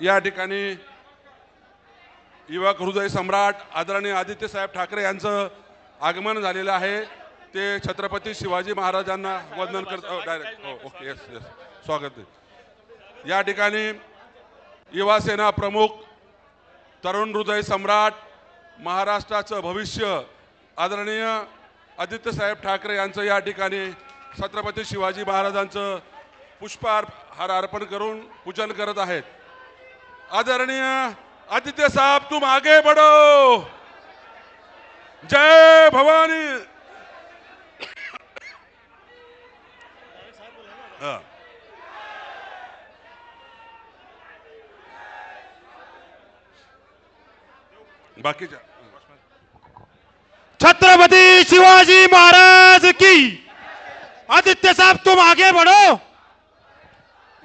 या ठिकाणी युवक हृदय सम्राट आदरणीय आदित्य साहेब ठाकरे यांचं आगमन झालेलं आहे। ते छत्रपती शिवाजी महाराजांना वंदन करत डायरेक्ट ओके यस यस स्वागत आहे। या ठिकाणी युवा सेना प्रमुख तरुण हृदय सम्राट महाराष्ट्राचं भविष्य आदरणीय आदित्य साहेब ठाकरे यांचं या ठिकाणी छत्रपती शिवाजी महाराजांचं पुष्पहार अर्पण करून पूजन करत आहेत। आदरणीय आदित्य साहब तुम आगे बढ़ो, जय भवानी। बाकीच्या छत्रपति शिवाजी महाराज की। आदित्य साहब तुम आगे बढ़ो।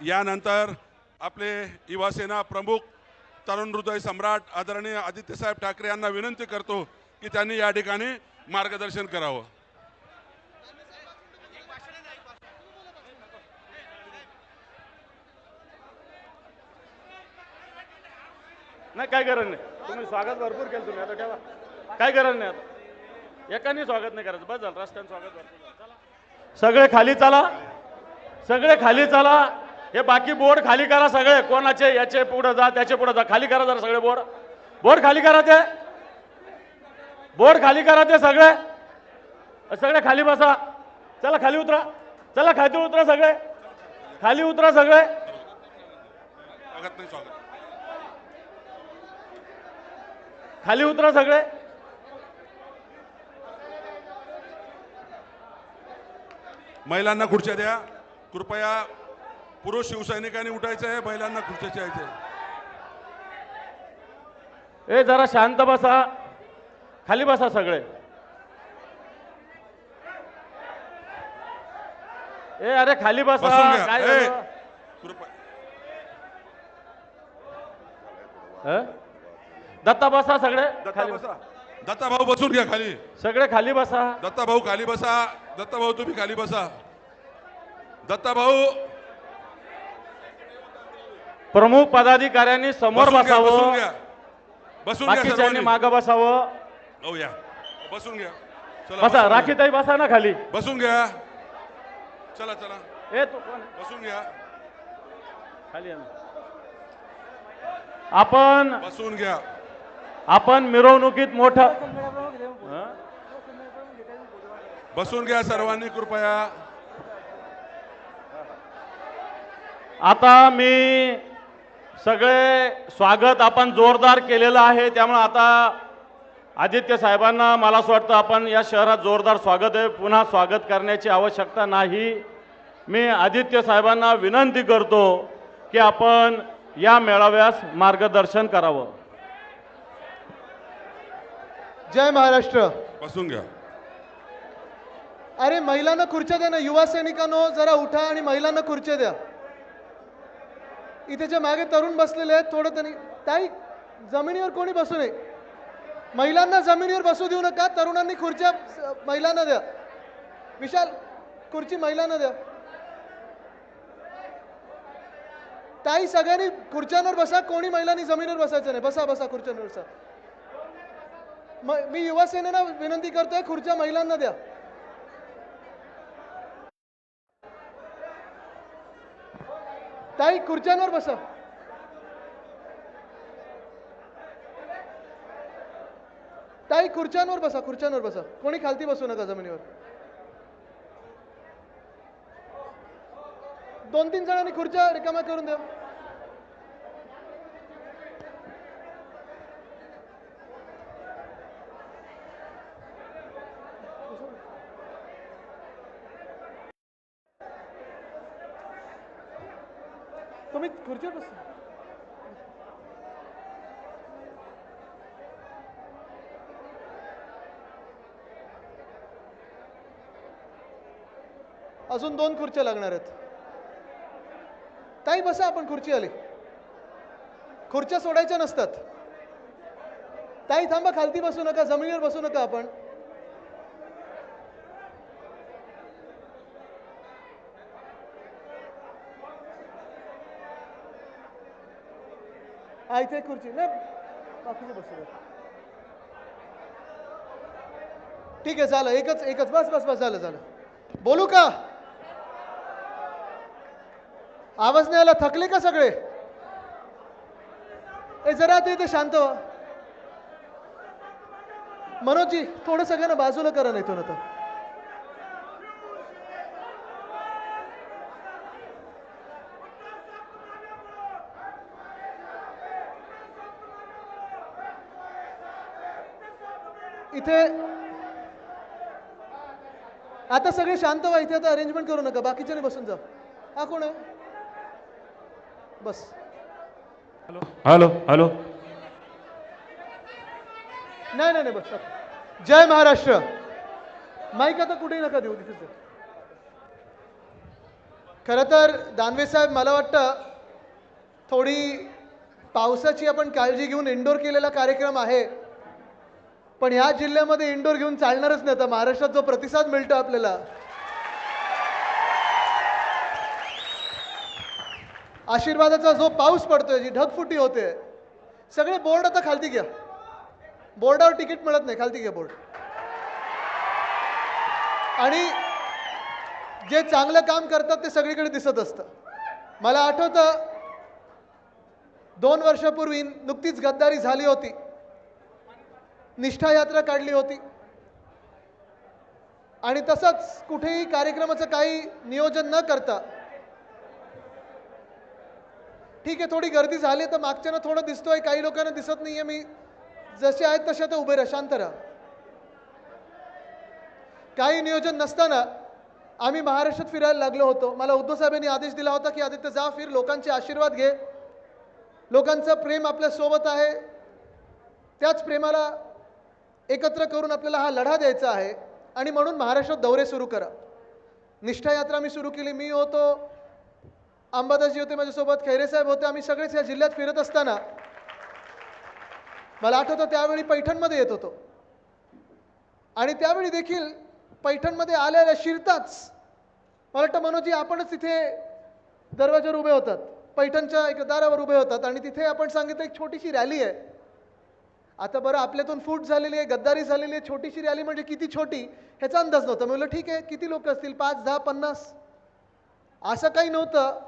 यानंतर आपले युवा सेना प्रमुख तरुण हृदय सम्राट आदरणीय आदित्य साहेब ठाकरे यांना विनंती करतो की त्यांनी या ठिकाणी मार्गदर्शन करावं। नाही काय गरज नाही, तुम्ही स्वागत भरपूर केलं तुम्ही, आता ठेवा काय गरज नाही। आता एकाने स्वागत नाही करायचं, बस झालं, रस्त्याने स्वागत भरपूर झालं। सगळे खाली चला, सगळे खाली चला। हे बाकी बोर्ड खाली करा सगळे, कोणाचे याचे पुढे जा त्याचे पुढे जा, खाली करा जरा सगळे बोर्ड, बोर्ड खाली करा, ते बोर्ड खाली करा, ते सगळे सगळे खाली बसा। चला खाली उतरा, चला खाली उतरा, सगळे खाली उतरा, सगळे स्वागत नाही स्वागत खाली उतरा सगळे। महिलांना खुर्च्या द्या कृपया। पुरुष शिवसैनिकांनी उठायचं आहे, महिलांना खुर्च्या द्यायच्या आहे। ए जरा शांत बसा, खाली बसा सगळे। ए अरे खाली बसा, बसून घ्या। काय ए, झालं? कृपया दत्ता बसा सगळे दत्ता खाली, बसा, दत्ता भाऊ बसून घ्या खाली। सगळे खाली बसा। दत्ता भाऊ खाली बसा, दत्ता भाऊ तुम्ही खाली बसा। दत्ता भाऊ प्रमुख पदाधिकाऱ्यांनी समोर बसून घ्या, बसून बसावं, घ्या, बसून घ्या बाकीच्यांनी सर्वांनी। मागं बसावं। हो या बसून घ्या, चला बसा, बसून घ्या. राखीताई बसा ना खाली। बसून घ्या, चला चला ए तू कोण आहे? बसून घ्या, खाली या ना। आपण बसून घ्या। आपण मिरवणुकीत मोठं बसून घ्या सर्वांनी कृपया। आता मी सगळे स्वागत आपण जोरदार केलेलं आहे, त्यामुळे आता आदित्य साहेबांना मला असं वाटतं आपण या शहरात जोरदार स्वागत आहे, पुन्हा स्वागत करण्याची आवश्यकता नाही। मी आदित्य साहेबांना विनंती करतो की आपण या मेळाव्यास मार्गदर्शन करावं। जय महाराष्ट्र। बसून घ्या। अरे महिलांना खुर्च्या द्या ना, युवा सैनिकांनो जरा उठा आणि महिलांना खुर्च्या द्या। इथे जे मागे तरुण बसलेले आहेत थोडं त्यांनी, ताई जमिनीवर कोणी बसू नये, महिलांना जमिनीवर बसू देऊ नका, तरुणांनी खुर्च्या महिलांना द्या। विशाल खुर्ची महिलांना द्या। ताई सगळ्यांनी खुर्च्यांवर बसा, कोणी महिलांनी जमिनीवर बसायचं नाही, बसा बसा खुर्च्यांवर बसा। मी युवा सेनेला विनंती करतोय खुर्च्या महिलांना द्या। ताई खुर्च्यांवर बसा। ताई खुर्च्यांवर बसा, खुर्च्यांवर बसा, कोणी खालती बसू नका जमिनीवर। 2-3 जणांनी खुर्च्या रिकाम्या करून द्या। तुम्ही खुर्चीवर बसा। अजून 2 खुर्च्या लागणार आहेत। ताई बसा, आपण खुर्ची आली, खुर्च्या सोडायच्या नसतात। ताई थांबा, खालती बसू नका, जमिनीवर बसू नका आपण। हा इथे एक खुर्ची नाही बाकीचे बसू ठीक आहे झालं एकच एकच बस बस बस झालं झालं बोलू का आवाज नाही आला थकले का सगळे ए जरा ते इथे शांत व्हा मनोजजी थोडं सगळ्यांना बाजूला करा नाही तो ना तर इथे आता सगळे शांत व्हा इथे आता अरेंजमेंट करू नका बाकीच्याने बसून जा हा कोण आहे बस हॅलो हॅलो नाही नाही नाही बस जय महाराष्ट्र माईक आता कुठेही नका देऊ तिथे खरं तर दानवे साहेब मला वाटतं थोडी पावसाची आपण काळजी घेऊन इंडोर केलेला कार्यक्रम आहे पण ह्या जिल्ह्यामध्ये इंडोर घेऊन चालणारच नाही आता महाराष्ट्रात जो प्रतिसाद मिळतो आपल्याला आशीर्वादाचा जो पाऊस पडतोय जी ढगफुटी होते सगळे बोर्ड आता खालती घ्या बोर्डावर तिकीट मिळत नाही खालती घ्या बोर्ड आणि जे चांगलं काम करतात ते सगळीकडे दिसत असतं मला आठवतं 2 वर्षापूर्वी नुकतीच गद्दारी झाली होती निष्ठा यात्रा काढली होती आणि तसंच कुठेही कार्यक्रमाचं काही नियोजन न करता ठीक आहे थोडी गर्दी झाली तर मागच्यानं थोडं दिसतोय काही लोकांना दिसत नाहीये मी जसे आहेत तसे आता उभे राहा शांत राहा काही नियोजन नसताना आम्ही महाराष्ट्रात फिरायला लागलो होतो मला उद्धव साहेबांनी आदेश दिला होता की आदित्य जा फिर लोकांचे आशीर्वाद घे लोकांचं प्रेम आपल्या सोबत आहे त्याच प्रेमाला एकत्र करून आपल्याला हा लढा द्यायचा आहे आणि म्हणून महाराष्ट्रात दौरे सुरू करा निष्ठा यात्रा मी सुरू केली मी होतो अंबादासजी होते माझ्यासोबत खैरे साहेब होते आम्ही सगळेच या जिल्ह्यात फिरत असताना मला आठवतं त्यावेळी पैठणमध्ये येत होतो आणि त्यावेळी देखील पैठणमध्ये आलेल्या शिरताच मला वाटतं मनोजी आपणच तिथे दरवाजावर उभे होतात पैठणच्या एक दारावर उभे होतात आणि तिथे आपण सांगितलं एक छोटीशी रॅली आहे आता बरं आपल्यातून फूट झालेली आहे गद्दारी झालेली आहे छोटीशी रॅली म्हणजे किती छोटी ह्याचा अंदाज नव्हता मी म्हणलं ठीक आहे किती लोक असतील 5, 10, 50 असं काही नव्हतं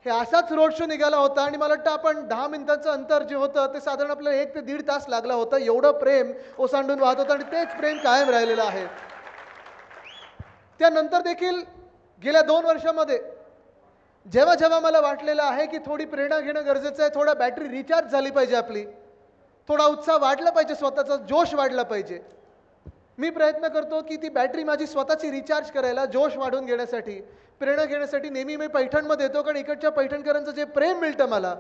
हे असाच रोड शो निघाला होता आणि मला वाटतं आपण 10 मिनिटांचं अंतर जे होतं ते साधारण आपल्याला 1 ते 1.5 तास लागला होता एवढं प्रेम ओसांडून वाहत होतं आणि तेच प्रेम कायम राहिलेलं आहे त्यानंतर देखील गेल्या 2 वर्षामध्ये जेव्हा जेव्हा मला वाटलेलं आहे की थोडी प्रेरणा घेणं गरजेचं आहे थोडा बॅटरी रिचार्ज झाली पाहिजे आपली थोडा उत्साह वाढला पाहिजे स्वतःचा जोश वाढला पाहिजे मी प्रयत्न करतो की ती बॅटरी माझी स्वतःची रिचार्ज करायला जोश वाढवून घेण्यासाठी प्रेरणा घेण्यासाठी नेहमी मी पैठणमध्ये येतो कारण इकडच्या पैठणकरांचं जे प्रेम मिळतं मला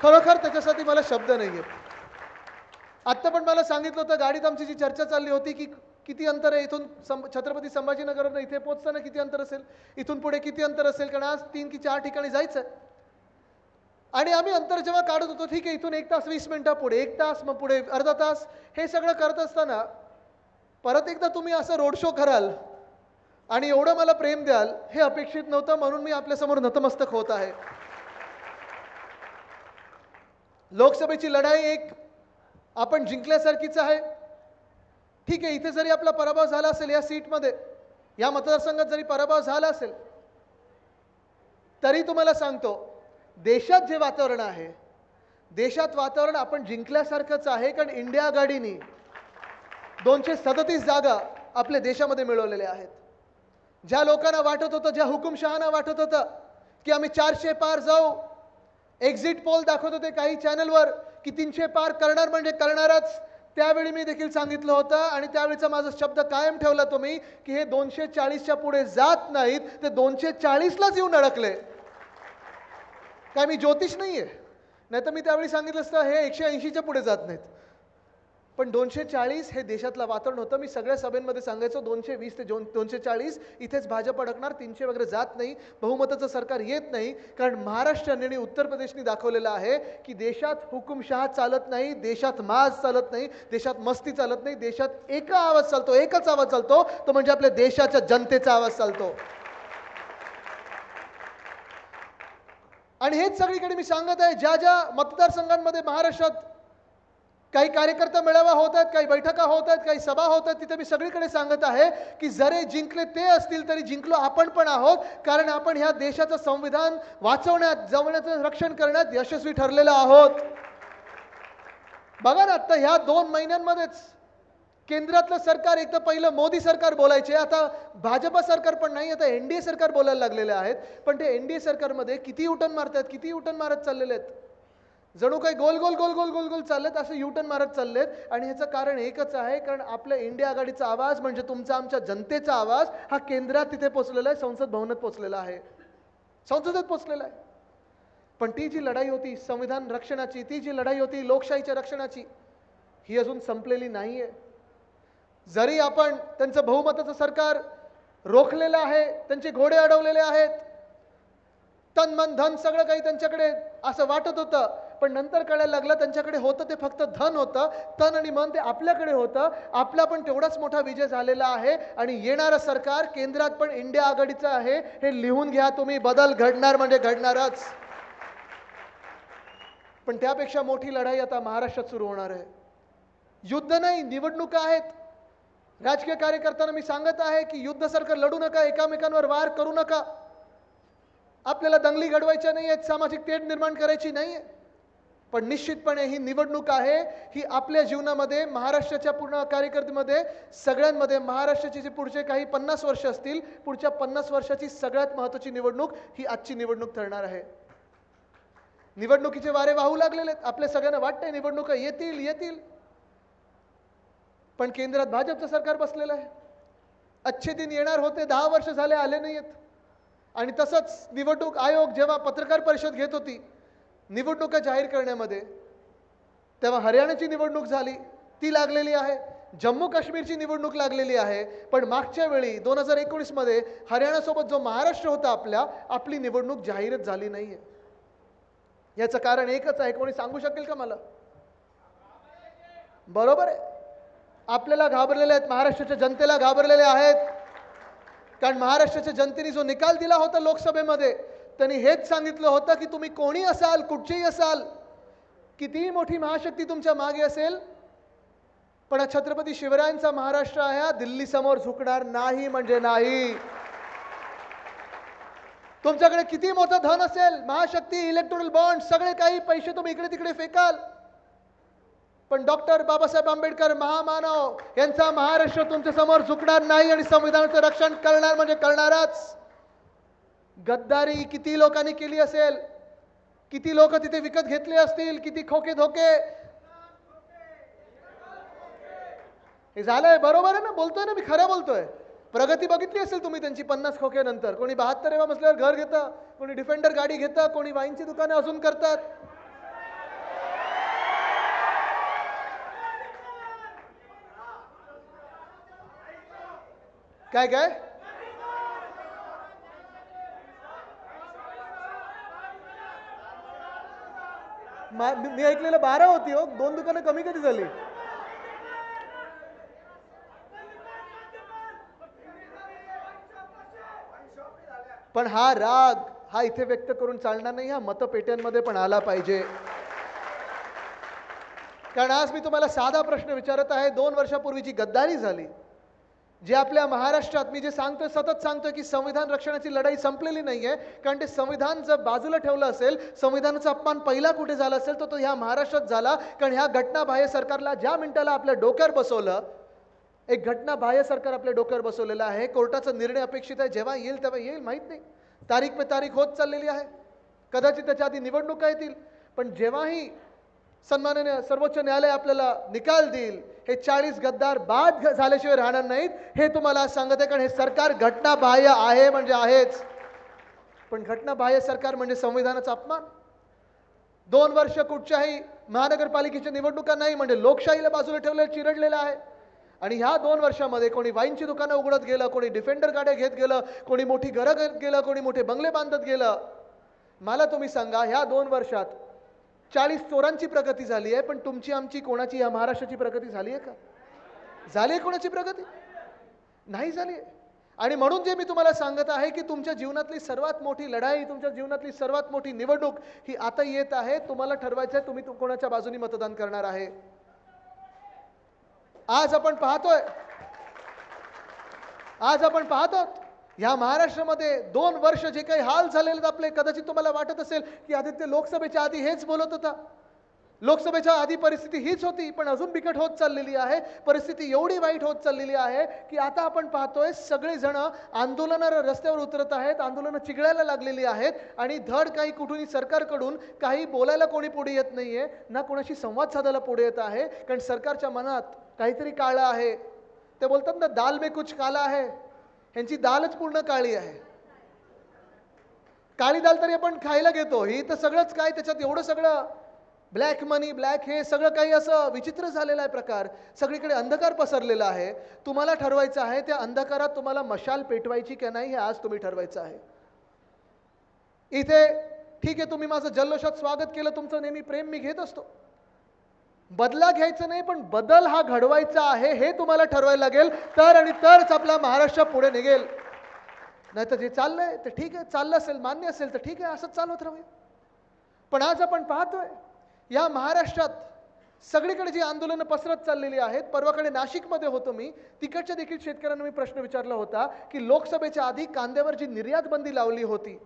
खरोखर त्याच्यासाठी मला शब्द नाही आहेत आत्ता पण मला सांगितलं होतं गाडीत आमची जी चर्चा चालली होती की किती अंतर आहे इथून छत्रपती संभाजीनगरनं इथे पोहोचताना किती अंतर असेल इथून पुढे किती अंतर असेल कारण आज 3 की 4 ठिकाणी जायचं आहे आणि आम्ही अंतर जेव्हा काढत होतो ठीक आहे इथून 1 तास 20 मिनिटं पुढे 1 तास मग पुढे अर्धा तास हे सगळं करत असताना परत एकदा तुम्ही असं रोड शो कराल आणि एवढं मला प्रेम द्याल हे अपेक्षित नव्हतं म्हणून मी आपल्यासमोर नतमस्तक होत आहे लोकसभेची लढाई एक आपण जिंकल्यासारखीच आहे ठीक आहे इथे जरी आपला पराभव झाला असेल या सीटमध्ये या मतदारसंघात जरी पराभव झाला असेल तरी तुम्हाला सांगतो देशात जे वातावरण आहे देशात वातावरण आपण जिंकल्यासारखंच आहे कारण इंडिया आघाडीने 237 जागा आपल्या देशामध्ये मिळवलेल्या आहेत ज्या लोकांना वाटत होतं ज्या हुकुमशहांना वाटत होतं की आम्ही 400 पार जाऊ एक्झिट पोल दाखवत होते काही चॅनलवर की 300 पार करणार म्हणजे करणारच त्यावेळी मी देखील सांगितलं होतं आणि त्यावेळीचा माझा शब्द कायम ठेवला तुम्ही की हे 240च्या पुढे जात नाहीत ते 240लाच येऊन अडकले काय मी ज्योतिष नाहीये नाही तर मी त्यावेळी सांगितलं असतं हे 180च्या पुढे जात नाहीत पण 240 हे देशातलं वातावरण होतं मी सगळ्या सभेमध्ये सांगायचो 220 ते 240 इथेच भाजप अडकणार 300 वगैरे जात नाही बहुमताचं सरकार येत नाही कारण महाराष्ट्राने आणि उत्तर प्रदेशने दाखवलेलं आहे की देशात हुकुमशहा चालत नाही देशात माज चालत नाही देशात मस्ती चालत नाही देशात एकच आवाज चालतो तो म्हणजे आपल्या देशाच्या जनतेचा आवाज चालतो आणि हेच सगळीकडे मी सांगत आहे, ज्या ज्या मतदारसंघांमध्ये महाराष्ट्रात काही कार्यकर्ता मेळावा होत आहेत, काही बैठका होत आहेत, काही सभा होत आहेत, तिथे मी सगळीकडे सांगत आहे की जरी जिंकले ते असतील तरी जिंकलो आपण पण आहोत, कारण आपण ह्या देशाचं संविधान वाचवण्यात, जवळचं रक्षण करण्यात यशस्वी ठरलेलो आहोत. बघा ना, आता ह्या 2 महिन्यांमध्येच केंद्रातलं सरकार, एक तर पहिलं मोदी सरकार बोलायचे, आता भाजपा सरकार पण नाही, आता एनडीए सरकार बोलायला लागलेले आहेत. पण ते एनडीए सरकारमध्ये किती युटर्न मारतात, किती युटर्न मारत चाललेले आहेत, जणू काही गोल गोल गोल गोल गोल गोल चाललेत, असं युटर्न मारत चाललेत. आणि ह्याचं कारण एकच आहे, कारण आपल्या इंडिया आघाडीचा आवाज म्हणजे तुमचा, आमच्या जनतेचा आवाज हा केंद्रात तिथे पोचलेला आहे, संसद भवनात पोचलेला आहे, संसदेत पोचलेला आहे. पण ती जी लढाई होती संविधान रक्षणाची, ती जी लढाई होती लोकशाहीच्या रक्षणाची, ही अजून संपलेली नाहीये. जरी आपण त्यांचं बहुमताचं सरकार रोखलेलं आहे, त्यांचे घोडे अडवलेले आहेत, तन मन धन सगळं काही त्यांच्याकडे असं वाटत होतं, पण नंतर कळायला लागलं त्यांच्याकडे होतं ते फक्त धन होतं, तन आणि मन ते आपल्याकडे होतं. आपला पण तेवढाच मोठा विजय झालेला आहे आणि येणारं सरकार केंद्रात पण इंडिया आघाडीचं आहे, हे लिहून घ्या तुम्ही. बदल घडणार म्हणजे घडणारच. पण त्यापेक्षा मोठी लढाई आता महाराष्ट्रात सुरू होणार आहे. युद्ध नाही, निवडणुका आहेत. राजकीय कार्यकर्त्यांना मी सांगत आहे की युद्धासारखं लढू नका, एकामेकांवर वार करू नका. आपल्याला दंगली घडवायच्या नाही आहेत, सामाजिक तेढ निर्माण करायची नाही आहे. पण निश्चितपणे ही निवडणूक आहे, ही आपल्या जीवनामध्ये, महाराष्ट्राच्या पूर्ण कार्यकर्त्यामध्ये, सगळ्यांमध्ये महाराष्ट्राची जी पुढचे काही 50 वर्ष असतील, पुढच्या 50 वर्षाची सगळ्यात महत्त्वाची निवडणूक ही आजची निवडणूक ठरणार आहे. निवडणुकीचे वारे वाहू लागलेले आहेत. आपल्या सगळ्यांना वाटतंय निवडणुका येतील येतील, पण केंद्रात भाजपचं सरकार बसलेलं आहे. अच्छे दिन येणार होते, 10 वर्ष झाले, आले नाहीत. आणि तसंच निवडणूक आयोग जेव्हा पत्रकार परिषद घेत होती निवडणुका जाहीर करण्यामध्ये, तेव्हा हरियाणाची निवडणूक झाली, ती लागलेली आहे. जम्मू काश्मीरची निवडणूक लागलेली आहे. पण मागच्या वेळी 2019 मध्ये हरियाणासोबत जो महाराष्ट्र होता आपली निवडणूक जाहीरच झाली नाहीये. याचं कारण एकच आहे, कोणी सांगू शकेल का मला? बरोबर आहे, आपल्याला घाबरलेले आहेत, महाराष्ट्राच्या जनतेला घाबरलेले आहेत. कारण महाराष्ट्राच्या जनतेने जो निकाल दिला होता लोकसभेमध्ये, त्यांनी हेच सांगितलं होतं की तुम्ही कोणी असाल, कुठचेही असाल, कितीही मोठी महाशक्ती तुमच्या मागे असेल, पण छत्रपती शिवरायांचा महाराष्ट्र आहे, दिल्ली समोर झुकणार नाही म्हणजे नाही. तुमच्याकडे किती मोठं धन असेल, महाशक्ती, इलेक्टोरल बॉन्ड, सगळे काही पैसे तुम्ही इकडे तिकडे फेकाल, पण डॉक्टर बाबासाहेब आंबेडकर महामानव यांचा महाराष्ट्र तुमच्या समोर झुकणार नाही आणि संविधानाचं रक्षण करणार म्हणजे करणारच. गद्दारी किती लोकांनी केली असेल, किती लोक तिथे विकत घेतले असतील, किती खोके धोके, हे झालंय. बरोबर आहे ना, बोलतोय ना मी, खरं बोलतोय. प्रगती बघितली असेल तुम्ही त्यांची 50 खोक्यानंतर. कोणी 72 मजल्यावर घर घेतं, कोणी डिफेंडर गाडी घेतं, कोणी वाईनची दुकाने अजून करतात. काय काय मी ऐकलेलं 12 होती हो, 2 दुकानं कमी कधी झाली? पण हा राग हा इथे व्यक्त करून चालणार नाही, हा मतपेट्यांमध्ये पण आला पाहिजे. कारण आज मी तुम्हाला साधा प्रश्न विचारत आहे, 2 वर्षापूर्वी जी गद्दारी झाली, जे आपल्या महाराष्ट्रात, मी जे सांगतोय, सतत सांगतोय की संविधान रक्षणाची लढाई संपलेली नाहीये. कारण ते संविधान जर बाजूला ठेवलं असेल, संविधानाचा अपमान पहिला कुठे झाला असेल तर तो ह्या महाराष्ट्रात झाला. कारण ह्या घटनाबाह्य सरकारला ज्या मिनिटाला आपल्या डोक्यावर बसवलं, एक घटनाबाह्य सरकार आपल्या डोक्यावर बसवलेलं आहे. कोर्टाचा निर्णय अपेक्षित आहे, जेव्हा येईल तेव्हा येईल, माहित नाही, तारीख पे तारीख होत चाललेली आहे. कदाचित त्याच्या आधी निवडणुका येतील, पण जेव्हाही सन्माननीय सर्वोच्च न्यायालय आपल्याला निकाल देईल, हे 40 गद्दार बाद झाल्याशिवाय राहणार नाहीत, हे तुम्हाला सांगत आहे. कारण हे सरकार घटनाबाह्य आहे म्हणजे आहेच, पण घटनाबाह्य सरकार म्हणजे संविधानाचा अपमान. 2 वर्ष कुठच्याही महानगरपालिकेच्या निवडणुका नाही म्हणजे लोकशाहीला बाजूला ठेवलेलं, चिरडलेलं आहे. आणि ह्या 2 वर्षामध्ये कोणी वाईनची दुकानं उघडत गेलं, कोणी डिफेंडर गाड्या घेत गेलं, कोणी मोठी घरं घेत गेलं, कोणी मोठे बंगले बांधत गेलं. मला तुम्ही सांगा, ह्या 2 वर्षात 40 चोरांची प्रगती झाली आहे, पण तुमची, आमची, कोणाची, या महाराष्ट्राची प्रगती झाली आहे का? झाली आहे कोणाची प्रगती? नाही झाली आहे. आणि म्हणून जे मी तुम्हाला सांगत आहे की तुमच्या जीवनातली सर्वात मोठी लढाई, तुमच्या जीवनातली सर्वात मोठी निवडणूक ही आता येत आहे. तुम्हाला ठरवायचं आहे तुम्ही कोणाच्या बाजूनी मतदान करणार आहे. आज आपण पाहतो या महाराष्ट्रामध्ये 2 वर्ष जे काही हाल झालेले आपले, कदाचित तुम्हाला वाटत असेल की आदित्य लोकसभेच्या आधी हेच बोलत होता, लोकसभेच्या आधी परिस्थिती हीच होती, पण अजून बिकट होत चाललेली आहे. परिस्थिती एवढी वाईट होत चाललेली आहे की आता आपण पाहतोय सगळेजण आंदोलनाला रस्त्यावर उतरत आहेत, आंदोलनं चिघळायला लागलेली आहेत आणि धड काही कुठूनही सरकारकडून काही बोलायला कोणी पुढे येत नाहीये, ना कोणाशी संवाद साधायला पुढे येत आहे. कारण सरकारच्या मनात काहीतरी काळं आहे. ते बोलतात ना, दाल में कुछ काला है. ह्यांची दालच पूर्ण काळी आहे. काळी दाल तरी आपण खायला घेतो, ही तर सगळंच काय त्याच्यात एवढं सगळं ब्लॅक मनी, ब्लॅक हे सगळं काही असं विचित्र झालेला आहे प्रकार. सगळीकडे अंधकार पसरलेला आहे. तुम्हाला ठरवायचं आहे त्या अंधकारात तुम्हाला मशाल पेटवायची की नाही हे आज तुम्ही ठरवायचं आहे. इथे ठीक आहे, तुम्ही माझं जल्लोषात स्वागत केलं, तुमचं नेहमी प्रेम मी घेत असतो. बदला घ्यायचं नाही, पण बदल हा घडवायचा आहे हे तुम्हाला ठरवायला लागेल. तरच आपला महाराष्ट्र पुढे निघेल. नाही तर जे चाललंय ते ठीक आहे, चाललं असेल, मान्य असेल तर ठीक आहे, असंच चालवत राहूया. पण आज आपण पाहतोय या महाराष्ट्रात सगळीकडे जी आंदोलनं पसरत चाललेली आहेत. परवाकडे नाशिकमध्ये होतो मी, तिकडच्या देखील शेतकऱ्यांना मी प्रश्न विचारला होता की लोकसभेच्या आधी कांद्यावर जी निर्यात बंदी लावली होती,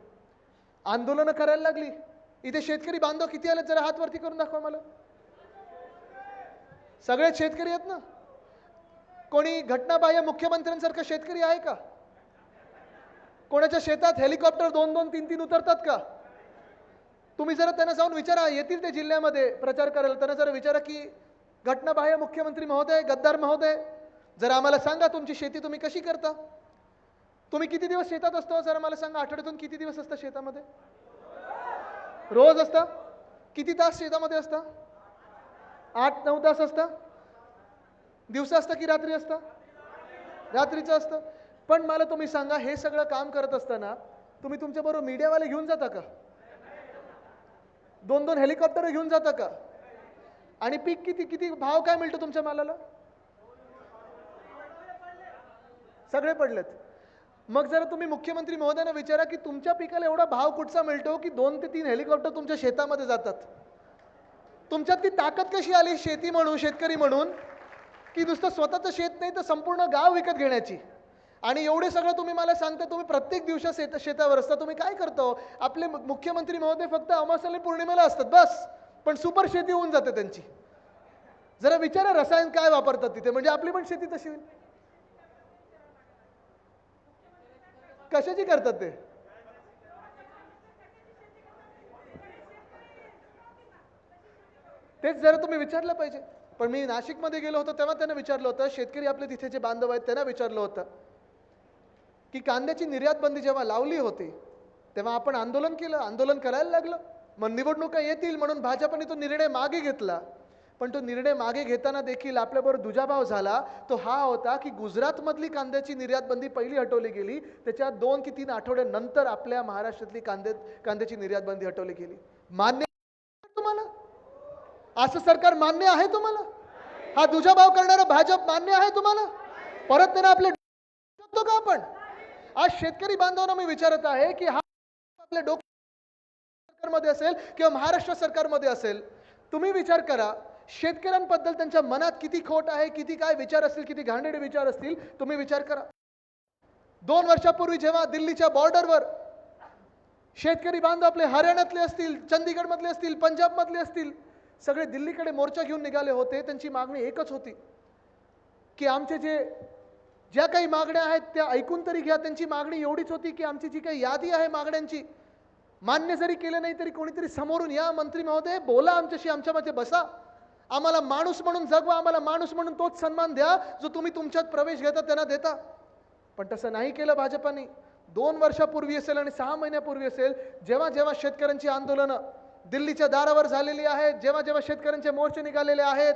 आंदोलनं करायला लागली. इथे शेतकरी बांधव किती आले जरा हात वरती करून दाखवा मला. सगळेच शेतकरी आहेत ना? कोणी घटनाबाह्य मुख्यमंत्र्यांसारखं शेतकरी आहे का? कोणाच्या शेतात हेलिकॉप्टर 2-2, 3-3 उतरतात का? तुम्ही जरा त्यांना जाऊन विचारा, येतील ते जिल्ह्यामध्ये प्रचार करायला, त्यांना जरा विचारा की घटनाबाह्य मुख्यमंत्री महोदय, गद्दार महोदय, जरा आम्हाला सांगा तुमची शेती तुम्ही कशी करता? तुम्ही किती दिवस शेतात असतो जरा मला सांगा. आठवड्यातून किती दिवस असता शेतामध्ये? रोज असता? किती तास शेतामध्ये असता? 8-9 तास असता? दिवसा असतं की रात्री असतं? रात्रीचं असतं. पण मला तुम्ही सांगा, हे सगळं काम करत असताना तुम्ही तुमच्याबरोबर मीडियावाले घेऊन जाता का? 2-2 हेलिकॉप्टर घेऊन जाता का? आणि पीक किती भाव काय मिळतो तुमच्या मालाला? सगळे पडलेत. मग जरा तुम्ही मुख्यमंत्री महोदयांना विचारा की तुमच्या पिकाला एवढा भाव कुठचा मिळतो की 2 ते 3 हेलिकॉप्टर तुमच्या शेतामध्ये जातात. तुमच्यात ती ताकद कशी आली शेती म्हणून, शेतकरी म्हणून, की नुसतं स्वतःचं शेत नाही तर संपूर्ण गाव विकत घेण्याची? आणि एवढे सगळं तुम्ही मला सांगता, तुम्ही प्रत्येक दिवशी शेतावर असता. तुम्ही काय करतो? आपले मुख्यमंत्री महोदय फक्त अमावास्या पौर्णिमेला असतात बस, पण सुपर शेती होऊन जाते त्यांची. जरा विचारा रसायन काय वापरतात तिथे, म्हणजे आपली पण शेती तशी होईल. कशाची करतात ते? तेच जरा तुम्ही विचारलं पाहिजे. पण मी नाशिकमध्ये गेलो होतो तेव्हा त्यांना विचारलं होतं, शेतकरी आपले तिथे जे बांधव आहेत त्यांना विचारलं होतं की कांद्याची निर्यात बंदी जेव्हा लावली होती तेव्हा आपण आंदोलन केलं, आंदोलन करायला लागलं, मग निवडणुका येतील म्हणून भाजपने तो निर्णय मागे घेतला. पण तो निर्णय मागे घेताना देखील आपल्याबरोबर दुजाभाव झाला. तो हा होता की गुजरातमधली कांद्याची निर्यात बंदी पहिली हटवली गेली, त्याच्या 2 की 3 आठवड्यानंतर आपल्या महाराष्ट्रातली कांद्याची निर्यात बंदी हटवली गेली. मान्य तुम्हाला? असं सरकार मान्य आहे तुम्हाला? हा दुजाभाव करणारा भाजप मान्य आहे तुम्हाला? परत त्यांना आपले शकतो का आपण? आज शेतकरी बांधवांना मी विचारत आहे की हा आपल्या सरकारमध्ये असेल किंवा महाराष्ट्र सरकारमध्ये असेल, तुम्ही विचार करा शेतकऱ्यांबद्दल त्यांच्या मनात किती खोट आहे, किती काय विचार असतील, किती घाणेरडे विचार असतील. तुम्ही विचार करा. 2 वर्षापूर्वी जेव्हा दिल्लीच्या बॉर्डरवर शेतकरी बांधव आपले हरियाणातले असतील, चंदीगडमधले असतील, पंजाबमधले असतील, सगळे दिल्लीकडे मोर्चा घेऊन निघाले होते. त्यांची मागणी एकच होती की आमचे ज्या काही मागण्या आहेत त्या ऐकून तरी घ्या. त्यांची मागणी एवढीच होती की आमची जी काही यादी आहे मागण्यांची, मान्य जरी केलं नाही तरी कोणीतरी समोरून या, मंत्री महोदय बोला आमच्याशी, आमच्यामध्ये बसा, आम्हाला माणूस म्हणून जगवा, आम्हाला माणूस म्हणून तोच सन्मान द्या जो तुम्ही तुमच्यात प्रवेश घेता त्यांना देता. पण तसं नाही केलं भाजपाने. 2 वर्षापूर्वी असेल आणि 6 महिन्यापूर्वी असेल, जेव्हा जेव्हा शेतकऱ्यांची आंदोलनं दिल्लीच्या दारावर झालेली आहेत, जेव्हा जेव्हा शेतकऱ्यांचे मोर्चे निघालेले आहेत,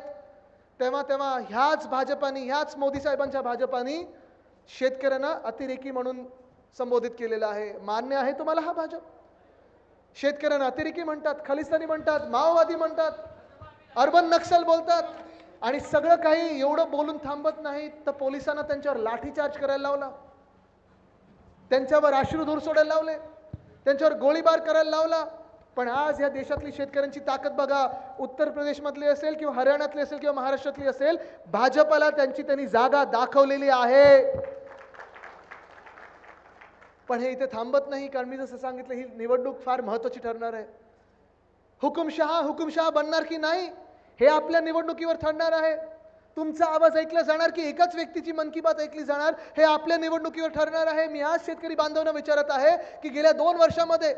तेव्हा तेव्हा ह्याच भाजपाने, ह्याच मोदी साहेबांच्या भाजपाने शेतकऱ्यांना अतिरेकी म्हणून संबोधित केलेलं आहे. मान्य आहे तुम्हाला हा भाजप? शेतकऱ्यांना अतिरेकी म्हणतात, खलिस्तानी म्हणतात, माओवादी म्हणतात, अर्बन नक्षल बोलतात. आणि सगळं काही एवढं बोलून थांबत नाहीत तर पोलिसांना त्यांच्यावर लाठीचार्ज करायला लावला. त्यांच्यावर अश्रुधूर सोडायला लावले, त्यांच्यावर गोळीबार करायला लावला. पण आज या देशातली शेतकऱ्यांची ताकद बघा. उत्तर प्रदेशमधली असेल किंवा हरियाणातली असेल किंवा महाराष्ट्रातली असेल, भाजपला त्यांनी जागा दाखवलेली आहे. पण हे इथे थांबत नाही, कारण मी जसं सांगितलं ही निवडणूक फार महत्त्वाची ठरणार आहे. हुकुमशहा बनणार की नाही हे आपल्या निवडणुकीवर ठरणार आहे. तुमचा आवाज ऐकला जाणार की एकाच व्यक्तीची मन की बात ऐकली जाणार हे आपल्या निवडणुकीवर ठरणार आहे. मी आज शेतकरी बांधवांना विचारत आहे की गेल्या 2 वर्षामध्ये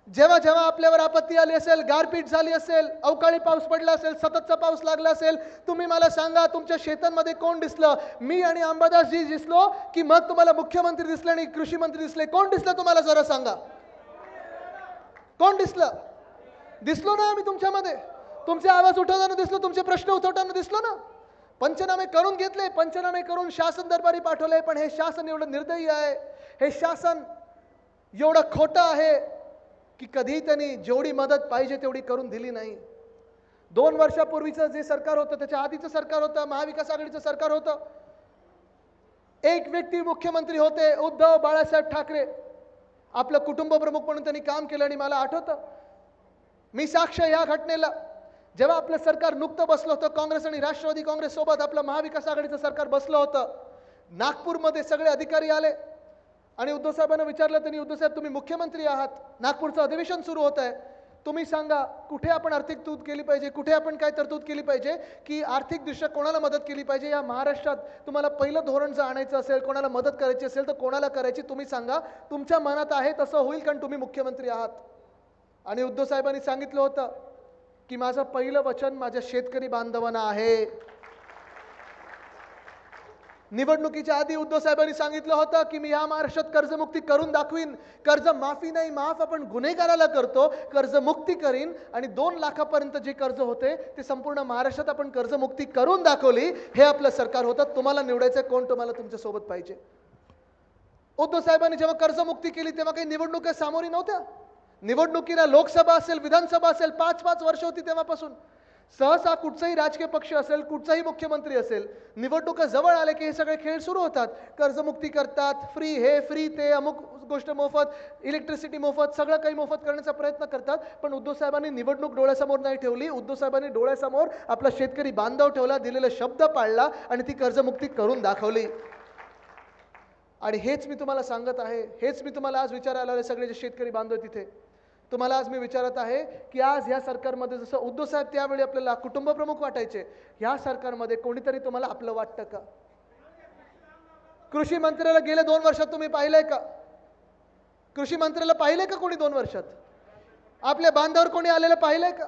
जेव्हा जेव्हा आपल्यावर आपत्ती आली असेल, गारपीट झाली असेल, अवकाळी पाऊस पडला असेल, सततचा पाऊस लागला असेल, तुम्ही मला सांगा तुमच्या शेतांमध्ये कोण दिसलं? मी आणि अंबादासजी दिसलो की मग तुम्हाला मुख्यमंत्री दिसले आणि कृषी मंत्री दिसले? कोण दिसलं तुम्हाला जरा सांगा? कोण दिसलं? दिसलो ना आम्ही तुमच्यामध्ये. तुमचे आवाज उठवताना दिसलो, तुमचे प्रश्न उठवताना दिसलो ना. पंचनामे करून घेतले, पंचनामे करून शासन दरबारी पाठवले. पण हे शासन एवढं निर्दयी आहे, हे शासन एवढं खोटं आहे की कधी त्यांनी जेवढी मदत पाहिजे तेवढी करून दिली नाही. 2 वर्षापूर्वीचं जे सरकार होतं, त्याच्या आधीचं सरकार होतं, महाविकास आघाडीचं सरकार होतं, एक व्यक्ती मुख्यमंत्री होते, उद्धव बाळासाहेब ठाकरे. आपलं कुटुंब प्रमुख म्हणून त्यांनी काम केलं. आणि मला आठवतं, मी साक्ष या घटनेला, जेव्हा आपलं सरकार नुकतं बसलं होतं, काँग्रेस आणि राष्ट्रवादी काँग्रेस सोबत आपलं महाविकास आघाडीचं सरकार बसलं होतं, नागपूरमध्ये सगळे अधिकारी आले आणि उद्धव साहेबांना विचारलं त्यांनी, उद्धव साहेब तुम्ही मुख्यमंत्री आहात, नागपूरचं अधिवेशन सुरू होत आहे, तुम्ही सांगा कुठे आपण आर्थिक तरतूद केली पाहिजे, कुठे आपण काय तरतूद केली पाहिजे की आर्थिकदृष्ट्या कोणाला मदत केली पाहिजे या महाराष्ट्रात? तुम्हाला पहिलं धोरण जर आणायचं असेल, कोणाला मदत करायची असेल तर कोणाला करायची तुम्ही सांगा, तुमच्या मनात आहे तसं होईल, कारण तुम्ही मुख्यमंत्री आहात. आणि उद्धव साहेबांनी सांगितलं होतं की माझं पहिलं वचन माझ्या शेतकरी बांधवांना आहे. निवडणुकीच्या आधी उद्धव साहेबांनी सांगितलं होतं की मी या महाराष्ट्रात कर्जमुक्ती करून दाखवीन. कर्ज माफी नाही, माफ आपण गुन्हेगाराला करतो, कर्जमुक्ती करीन. आणि 2 लाखापर्यंत जे कर्ज होते ते संपूर्ण महाराष्ट्रात आपण कर्जमुक्ती करून दाखवली. हे आपलं सरकार होतं. तुम्हाला निवडायचं कोण, तुम्हाला तुमच्या सोबत पाहिजे. उद्धव साहेबांनी जेव्हा कर्जमुक्ती केली तेव्हा काही निवडणुका सामोरी नव्हत्या. निवडणुकीला लोकसभा असेल, विधानसभा असेल, 5-5 वर्ष होती तेव्हापासून. सहसा कुठचाही राजकीय पक्ष असेल, कुठचाही मुख्यमंत्री असेल, निवडणुका जवळ आले की हे सगळे खेळ सुरू होतात. कर्जमुक्ती करतात, फ्री हे फ्री ते, अमुक गोष्ट मोफत, इलेक्ट्रिसिटी मोफत, सगळं काही मोफत करण्याचा प्रयत्न करतात. पण उद्धव साहेबांनी निवडणूक डोळ्यासमोर नाही ठेवली. उद्धव साहेबांनी डोळ्यासमोर आपला शेतकरी बांधव ठेवला, दिलेला शब्द पाळला आणि ती कर्जमुक्ती करून दाखवली. आणि हेच मी तुम्हाला सांगत आहे, हेच मी तुम्हाला आज विचारायला आले सगळे जे शेतकरी बांधव तिथे, तुम्हाला आज मी विचारत आहे की आज ह्या सरकारमध्ये जसं उद्धव साहेब त्यावेळी आपल्याला कुटुंब प्रमुख वाटायचे, ह्या सरकारमध्ये कोणीतरी तुम्हाला आपलं वाटतं का? कृषी मंत्र्याला गेल्या 2 वर्षात तुम्ही पाहिलंय का? कृषी मंत्र्याला पाहिलंय का कोणी 2 वर्षात? आपल्या बांधावर कोणी आलेलं पाहिलंय का?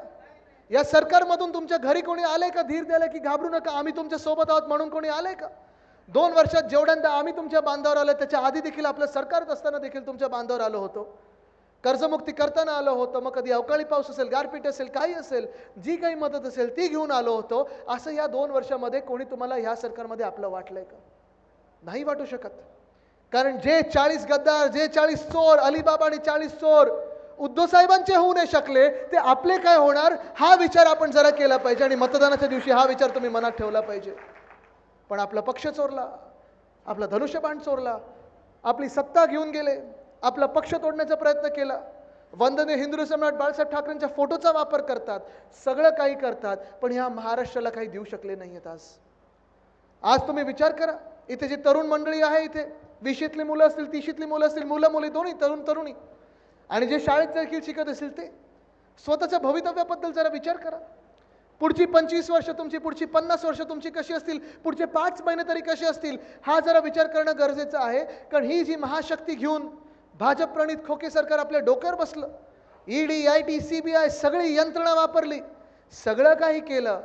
या सरकारमधून तुमच्या घरी कोणी आलंय का धीर द्यायला की घाबरू नका आम्ही तुमच्या सोबत आहोत म्हणून कोणी आलंय का? 2 वर्षात जेवढ्यांदा आम्ही तुमच्या बांधावर आलो, त्याच्या आधी देखील आपलं सरकारत असताना देखील तुमच्या बांधावर आलो होतो, कर्जमुक्ती करताना आलो होतो. मग कधी अवकाळी पाऊस असेल, गारपीट असेल, काही असेल, जी काही मदत असेल ती घेऊन आलो होतो. असं या 2 वर्षामध्ये कोणी तुम्हाला ह्या सरकारमध्ये आपलं वाटलंय का? नाही वाटू शकत. कारण जे 40 गद्दार, जे 40 चोर, अलिबाबा आणि 40 चोर उद्धव साहेबांचे होऊ नाही शकले, ते आपले काय होणार हा विचार आपण जरा केला पाहिजे. आणि मतदानाच्या दिवशी हा विचार तुम्ही मनात ठेवला पाहिजे. पण आपला पक्ष चोरला, आपला धनुष्यबाण चोरला, आपली सत्ता घेऊन गेले, आपला पक्ष तोडण्याचा प्रयत्न केला. वंदनीय हिंदू सम्राट बाळासाहेब ठाकरेंच्या फोटोचा वापर करतात, सगळं काही करतात, पण ह्या महाराष्ट्राला काही देऊ शकले नाहीयेत. आज तुम्ही विचार करा, इथे जी तरुण मंडळी आहे, इथे 20शीतली मुलं असतील, 30शीतली मुलं असतील, मुलं मुली दोन्ही, तरुण तरुणी, आणि जे शाळेत देखील शिकत असतील, ते स्वतःच्या भवितव्याबद्दल जरा विचार करा. पुढची 25 वर्ष तुमची, पुढची 50 वर्ष तुमची कशी असतील, पुढचे 5 महिने तरी कसे असतील, हा जरा विचार करणं गरजेचं आहे. कारण ही जी महाशक्ती घेऊन भाजप प्रणित खोके सरकार आपल्या डोक्यावर बसलं, ईडी, आयटी, सीबीआय सगळी यंत्रणा वापरली, सगळं काही केलं,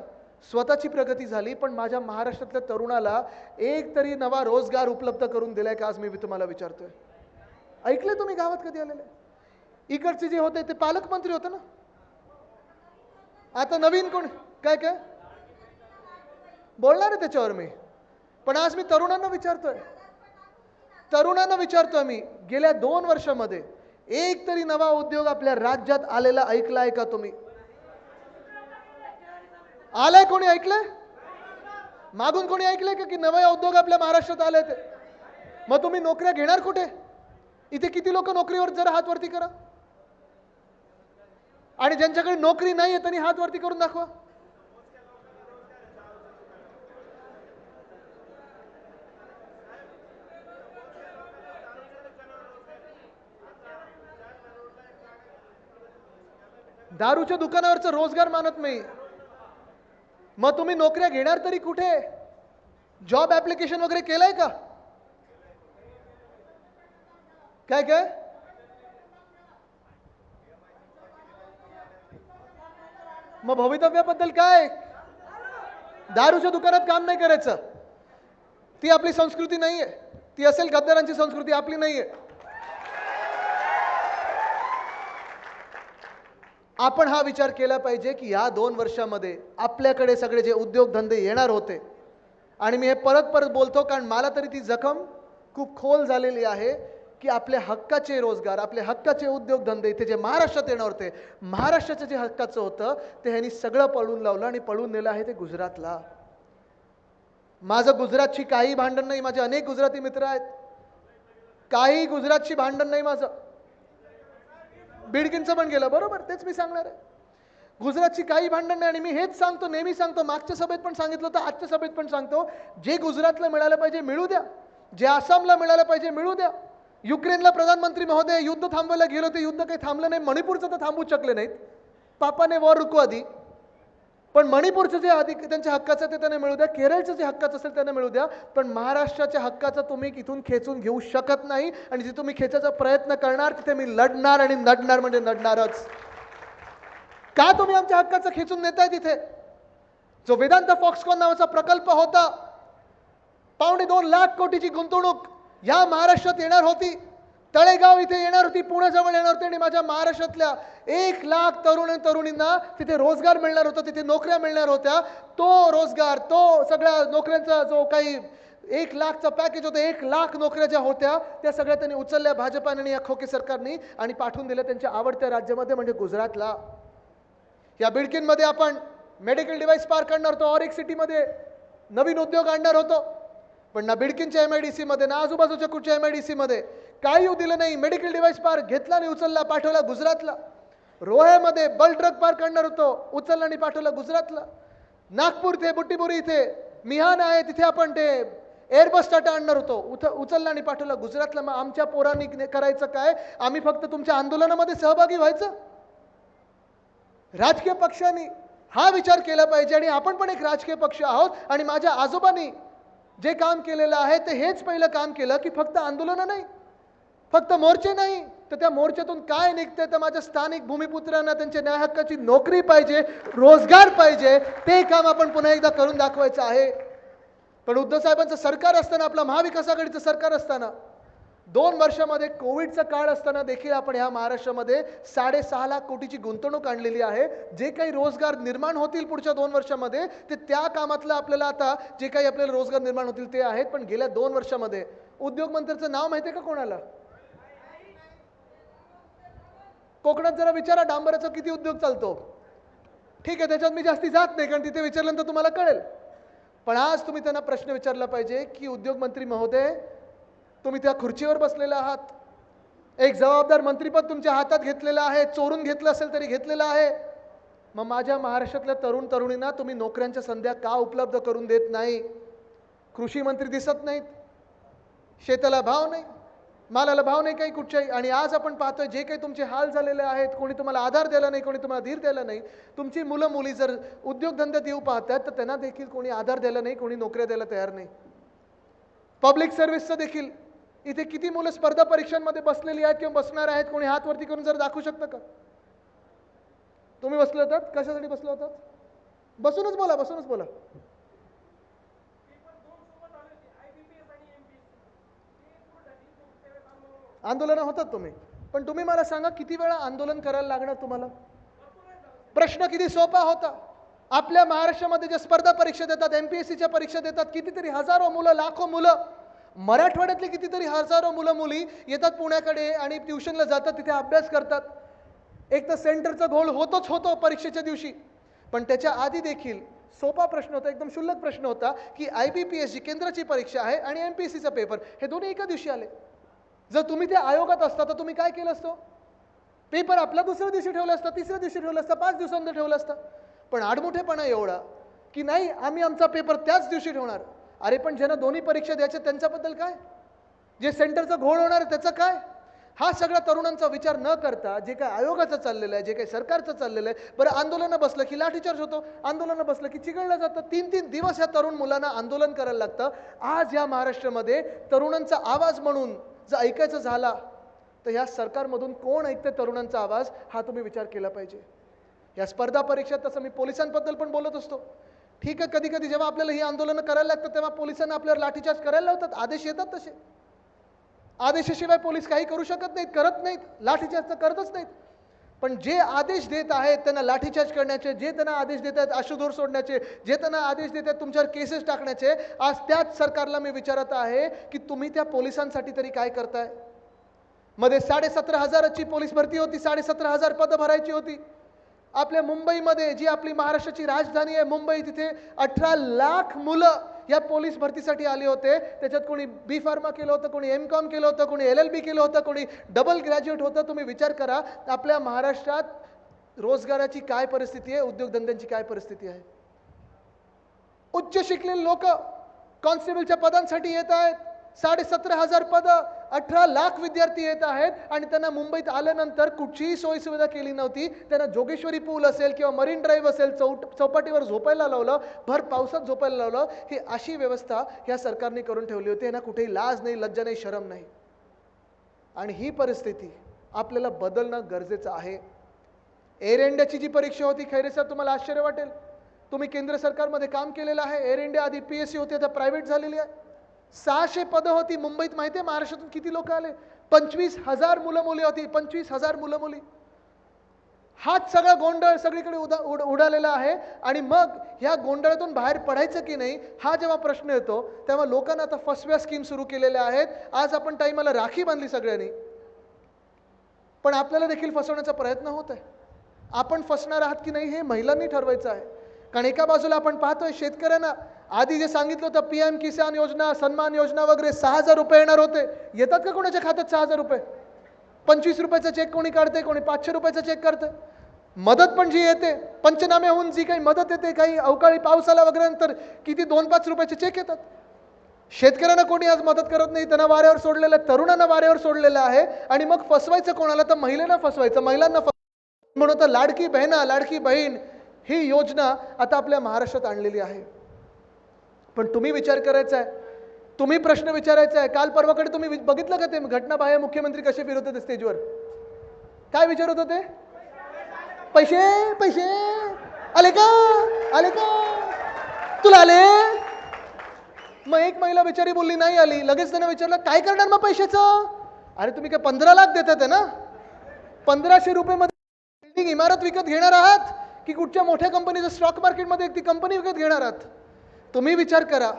स्वतःची प्रगती झाली, पण माझ्या महाराष्ट्रातल्या तरुणाला एक तरी नवा रोजगार उपलब्ध करून दिलाय का? आज मी तुम्हाला विचारतोय. ऐकले तुम्ही गावात कधी आलेले? इकडचे जे होते ते पालकमंत्री होते ना, आता नवीन कोण काय काय बोलणार आहे त्याच्यावर मी. पण आज मी तरुणांना विचारतोय मी, गेल्या 2 वर्षामध्ये एक तरी नवा उद्योग आपल्या राज्यात आलेला ऐकलाय का तुम्ही? आलाय कोणी? ऐकलंय? मागून कोणी ऐकलंय का की नवा उद्योग आपल्या महाराष्ट्रात आले? ते मग तुम्ही नोकऱ्या घेणार कुठे? इथे किती लोक नोकरीवर, जरा हात वरती करा. आणि ज्यांच्याकडे नोकरी नाहीये त्यांनी हात वरती करून दाखवा. दारूच्या दुकानावरचं रोजगार मानत नाही, मग तुम्ही नोकऱ्या घेणार तरी कुठे? जॉब ऍप्लिकेशन वगैरे केलंय का? काय काय मग भवितव्याबद्दल काय? दारूच्या दुकानात काम नाही करायचं, ती आपली संस्कृती नाहीये. ती असेल गद्दारांची संस्कृती, आपली नाहीये. आपण हा विचार केला पाहिजे की या 2 वर्षामध्ये आपल्याकडे सगळे जे उद्योगधंदे येणार होते, आणि मी हे परत परत बोलतो कारण मला तरी ती जखम खूप खोल झालेली आहे की आपल्या हक्काचे रोजगार, आपले हक्काचे उद्योगधंदे इथे जे महाराष्ट्रात येणार होते, महाराष्ट्राचं जे हक्काचं होतं ते ह्यांनी सगळं पळून लावलं आणि पळून नेलं आहे ते गुजरातला. माझं गुजरातची काही भांडण नाही, माझे अनेक गुजराती मित्र आहेत, काही गुजरातची भांडण नाही माझं. बिडकींचं पण गेलं, बरोबर, तेच मी सांगणार आहे. गुजरातची काही भांडण नाही. आणि मी हेच सांगतो, नेहमी सांगतो, मागच्या सभेत पण सांगितलं होतं, आजच्या सभेत पण सांगतो, जे गुजरातला मिळालं पाहिजे मिळू द्या, जे आसामला मिळालं पाहिजे मिळू द्या. युक्रेनला प्रधानमंत्री महोदय युद्ध थांबवायला गेलो, ते युद्ध काही थांबलं नाही. मणिपूरचं तर थांबवू शकले नाहीत, पापाने वॉर रुकू आधी, पण मणिपूरचं जे आधी त्यांच्या हक्काचं ते त्यांना मिळू द्या. केरळचं जे हक्काचं असेल त्यांना मिळू द्या, पण महाराष्ट्राच्या हक्काचं तुम्ही इथून खेचून घेऊ शकत नाही. आणि जे तुम्ही खेचायचा प्रयत्न करणार तिथे मी लढणार आणि लढणार म्हणजे लढणारच. का तुम्ही आमच्या हक्काचं खेचून नेताय? तिथे जो वेदांत फॉक्सकॉन नावाचा प्रकल्प होता, 2.25 लाख कोटीची गुंतवणूक या महाराष्ट्रात येणार होती, तळेगाव इथे येणार होती, पुण्याजवळ येणार होती, आणि माझ्या महाराष्ट्रातल्या 1 लाख तरुण आणि तरुणींना तिथे रोजगार मिळणार होता, तिथे नोकऱ्या मिळणार होत्या. तो रोजगार, तो सगळ्या नोकऱ्यांचा जो काही 1 लाखचा पॅकेज होतं, 1 लाख नोकऱ्या ज्या होत्या त्या सगळ्या त्यांनी उचलल्या भाजपाने आणि या खोके सरकारने आणि पाठवून दिल्या त्यांच्या आवडत्या राज्यामध्ये म्हणजे गुजरातला. या बिडकीनमध्ये आपण मेडिकल डिव्हाइस पार्क आणणार होतो, ऑरिक सिटीमध्ये नवीन उद्योग आणणार होतो, पण ना बिडकीनच्या MIDC मध्ये ना आजूबाजूच्या कुठच्या MIDC मध्ये काही येऊ दिलं नाही. मेडिकल डिव्हाइस पार्क घेतला आणि उचलला, पाठवला गुजरातला. रोह्यामध्ये बल्क ड्रग पार्क आणणार होतो, उचलला आणि पाठवला गुजरातला. नागपूर इथे, बुट्टीबुरी इथे मिहान आहे, तिथे आपण ते एअरबस टाटा आणणार होतो, उचलला आणि पाठवला गुजरातला. मग आमच्या पोरांनी करायचं काय? आम्ही फक्त तुमच्या आंदोलनामध्ये सहभागी व्हायचं? राजकीय पक्षांनी हा विचार केला पाहिजे. आणि आपण पण एक राजकीय पक्ष आहोत, आणि माझ्या आजोबांनी जे काम केलेलं आहे ते हेच पहिलं काम केलं की फक्त आंदोलनं नाही, फक्त मोर्चे नाही, तर त्या मोर्चातून काय निघते? तर माझ्या स्थानिक भूमिपुत्रांना त्यांच्या न्याय हक्काची नोकरी पाहिजे, रोजगार पाहिजे, ते काम आपण पुन्हा एकदा करून दाखवायचं आहे. पण उद्धव साहेबांचं सरकार असताना, आपलं महाविकास आघाडीचं सरकार असताना, 2 वर्षामध्ये कोविडचा काळ असताना देखील आपण ह्या महाराष्ट्रामध्ये 6.5 लाख कोटीची गुंतवणूक आणलेली आहे. जे काही रोजगार निर्माण होतील पुढच्या 2 वर्षामध्ये ते त्या कामातलं आपल्याला आता जे काही आपल्याला रोजगार निर्माण होतील ते आहेत. पण गेल्या 2 वर्षामध्ये उद्योग मंत्र्याचं नाव माहिती आहे का कोणाला? कोकणात जरा विचारा, डांबराचा किती उद्योग चालतो. ठीक आहे, त्याच्यात मी जास्ती जात नाही कारण तिथे विचारल्यानंतर तुम्हाला कळेल. पण आज तुम्ही त्यांना प्रश्न विचारला पाहिजे की उद्योग मंत्री महोदय, तुम्ही त्या खुर्चीवर बसलेला आहात, एक जबाबदार मंत्रीपद तुमच्या हातात घेतलेलं आहे, चोरून घेतलं असेल तरी घेतलेलं आहे. मग माझ्या महाराष्ट्रातल्या तरुण तरुणींना तुम्ही नोकऱ्यांच्या संध्या का उपलब्ध करून देत नाही? कृषी मंत्री दिसत नाहीत, शेताला भाव नाही, मालाला भाव नाही काही कुठच्याही. आणि आज आपण पाहतोय जे काही तुमचे हाल झालेले आहेत, कोणी तुम्हाला आधार द्यायला नाही, कोणी तुम्हाला धीर द्यायला नाही. तुमची मुलं मुली जर उद्योगधंद्यात येऊ पाहतात तर त्यांना देखील कोणी आधार द्यायला नाही, कोणी नोकऱ्या द्यायला तयार नाही. पब्लिक सर्व्हिसचं देखील इथे किती मुलं स्पर्धा परीक्षांमध्ये बसलेली आहेत किंवा बसणार आहेत, कोणी हात वरती करून जर दाखवू शकतं का? तुम्ही बसले होतात, कशासाठी बसले होतात? बसूनच बोला, बसूनच बोला. आंदोलन होतात तुम्ही, पण तुम्ही मला सांगा किती वेळा आंदोलन करायला लागणार तुम्हाला? प्रश्न किती सोपा होता. आपल्या महाराष्ट्रामध्ये जे स्पर्धा परीक्षा देतात, MPSCच्या परीक्षा देतात, कितीतरी हजारो मुलं, लाखो मुलं, मराठवाड्यातले कितीतरी हजारो मुलं मुली येतात पुण्याकडे आणि ट्युशनला जातात, तिथे अभ्यास करतात. एक तर सेंटरचा घोळ होतोच होतो परीक्षेच्या दिवशी, पण त्याच्या आधी देखील सोपा प्रश्न होता, एकदम क्षुल्लक प्रश्न होता की IBPS जी केंद्राची परीक्षा आहे आणि MPSCचा पेपर, हे दोन्ही एका दिवशी आले. जर तुम्ही त्या आयोगात असता तर तुम्ही काय केलं असतं? पेपर आपला दुसऱ्या दिवशी ठेवला असता, तिसऱ्या दिवशी ठेवला असता, 5 दिवसांनी ठेवला असता. पण आडमुठेपणा एवढा की नाही, आम्ही आमचा पेपर त्याच दिवशी ठेवणार. अरे पण ज्यांना दोन्ही परीक्षा द्यायच्या त्यांच्याबद्दल काय? जे सेंटरचं घोळ होणार आहे त्याचं काय? हा सगळा तरुणांचा विचार न करता जे काय आयोगाचं चाललेलं आहे, जे काही सरकारचं चाललेलं आहे, बरं आंदोलनं बसलं की लाठीचार्ज होतो, आंदोलनं बसलं की चिघळलं जातं. 3-3 दिवस या तरुण मुलांना आंदोलन करायला लागतं. आज या महाराष्ट्रामध्ये तरुणांचा आवाज म्हणून जर ऐकायचं झाला तर या सरकारमधून कोण ऐकते तरुणांचा आवाज, हा तुम्ही विचार केला पाहिजे. या स्पर्धा परीक्षा, तसं मी पोलिसांबद्दल पण बोलत असतो. ठीक आहे, कधी कधी जेव्हा आपल्याला ही आंदोलनं करायला लागतात तेव्हा पोलिसांना आपल्यावर लाठीचार्ज करायला लावतात, आदेश येतात तसे. आदेशाशिवाय पोलीस काही करू शकत नाहीत, करत नाहीत, लाठीचार्ज तर करतच नाहीत. पण जे आदेश देत आहेत त्यांना लाठीचार्ज करण्याचे, जे त्यांना आदेश देत आहेत अश्रुधूर सोडण्याचे, जे त्यांना आदेश देत आहेत तुमच्यावर केसेस टाकण्याचे, आज त्याच सरकारला मी विचारत आहे की तुम्ही त्या पोलिसांसाठी तरी काय करताय? मध्ये 17,500ची पोलीस भरती होती, 17,500 पदं भरायची होती. आपल्या मुंबईमध्ये, जी आपली महाराष्ट्राची राजधानी आहे मुंबई, तिथे 18 लाख मुलं या पोलीस भरतीसाठी आले होते. त्याच्यात कोणी बी फार्मा केलं होतं, कोणी M.Com केलं होतं, कोणी LLB केलं होतं, कोणी डबल ग्रॅज्युएट होतं. तुम्ही विचार करा आपल्या महाराष्ट्रात रोजगाराची काय परिस्थिती आहे, उद्योगधंद्यांची काय परिस्थिती आहे. उच्च शिकलेले लोक कॉन्स्टेबलच्या पदांसाठी येत आहेत, 17,500 पदं, 18 लाख विद्यार्थी येत आहेत आणि त्यांना मुंबईत आल्यानंतर कुठचीही सोयीसुविधा केली नव्हती. त्यांना जोगेश्वरी पूल असेल किंवा मरीन ड्राईव्ह असेल, चौपाटीवर झोपायला लावलं, भर पावसात झोपायला लावलं. ही अशी व्यवस्था ह्या सरकारने करून ठेवली होती. यांना कुठेही लाज नाही, लज्जा नाही, शरम नाही. आणि ही परिस्थिती आपल्याला बदलणं गरजेचं आहे. एअर इंडियाची जी परीक्षा होती, खैरे साहेब तुम्हाला आश्चर्य वाटेल, तुम्ही केंद्र सरकारमध्ये काम केलेलं आहे. एअर इंडिया आधी PSC होती, आता प्रायव्हेट झालेली आहे. 600 पदं होती मुंबईत. माहिती आहे महाराष्ट्रातून किती लोक आले? 25,000 मुलं मुली होती, 25,000 मुलं मुली. हाच सगळा गोंधळ सगळीकडे उडालेला आहे. आणि मग ह्या गोंधळातून बाहेर पडायचं की नाही हा जेव्हा प्रश्न येतो तेव्हा लोकांना आता फसव्या स्कीम सुरू केलेल्या आहेत. आज आपण टाईमाला राखी बांधली सगळ्यांनी, पण आपल्याला देखील फसवण्याचा प्रयत्न होत आहे. आपण फसणार आहात की नाही हे महिलांनी ठरवायचं आहे. कारण एका बाजूला आपण पाहतोय शेतकऱ्यांना आधी जे सांगितलं होतं PM किसान योजना, सन्मान योजना वगैरे 6,000 रुपये येणार होते. येतात का कोणाच्या खात्यात 6,000 रुपये? 25 रुपयाचा चेक कोणी काढते, कोणी 500 रुपयाचा चेक करते. मदत पण जी येते, पंचनामे होऊन जी काही मदत येते, काही अवकाळी पाऊस आला वगैरे नंतर किती 2-5 रुपयाचे चेक येतात. शेतकऱ्यांना कोणी आज मदत करत नाही, त्यांना वाऱ्यावर सोडलेलं आहे, तरुणांना वाऱ्यावर सोडलेलं आहे. आणि मग फसवायचं कोणाला? तर महिलांना फसवायचं, महिलांना म्हणून तर लाडकी बहिणा, लाडकी बहीण ही योजना आता आपल्या महाराष्ट्रात आणलेली आहे. पण तुम्ही विचार करायचा आहे, तुम्ही प्रश्न विचारायचा आहे. काल परवाकडे तुम्ही बघितलं का ते घटनाबाह्य मुख्यमंत्री कसे फिरत होते स्टेजवर? काय विचारत होते? पैसे पैसे आले का, आले का, तुला आले? मग एक महिला बिचारी बोलली नाही आली. लगेच त्याने विचारलं काय करणार मग पैशाचं? अरे तुम्ही काय 15 लाख देतात ना, 1500 रुपये मध्ये बिल्डिंग इमारत विकत घेणार आहात की कुठच्या मोठ्या कंपनीचं स्टॉक मार्केटमध्ये ती कंपनी विकत घेणार आहात? तुम्ही विचार करा,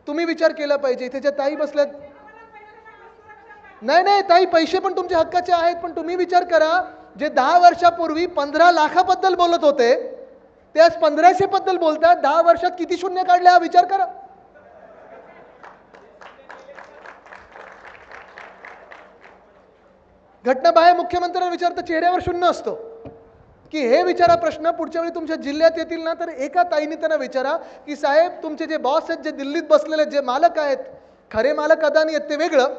तुम्ही विचार केला पाहिजे. इथे ज्या ताई बसल्यात, नाही नाही ताई, पैसे पण तुमच्या हक्काचे आहेत, पण तुम्ही विचार करा, जे 10 वर्षापूर्वी 15 लाखाबद्दल बोलत होते ते आज 1500 बद्दल बोलतात. 10 वर्षात किती शून्य काढले हा विचार करा. घटनाबाह्य मुख्यमंत्र्यांना विचारता चेहऱ्यावर शून्य असतो की हे विचारा प्रश्न पुढच्या वेळी तुमच्या जिल्ह्यात येतील ना, तर एका ताईने त्यांना विचारा की साहेब तुमचे जे बॉस आहेत, जे दिल्लीत बसलेले जे मालक आहेत, खरे मालक अदानी आहेत ते वेगळं,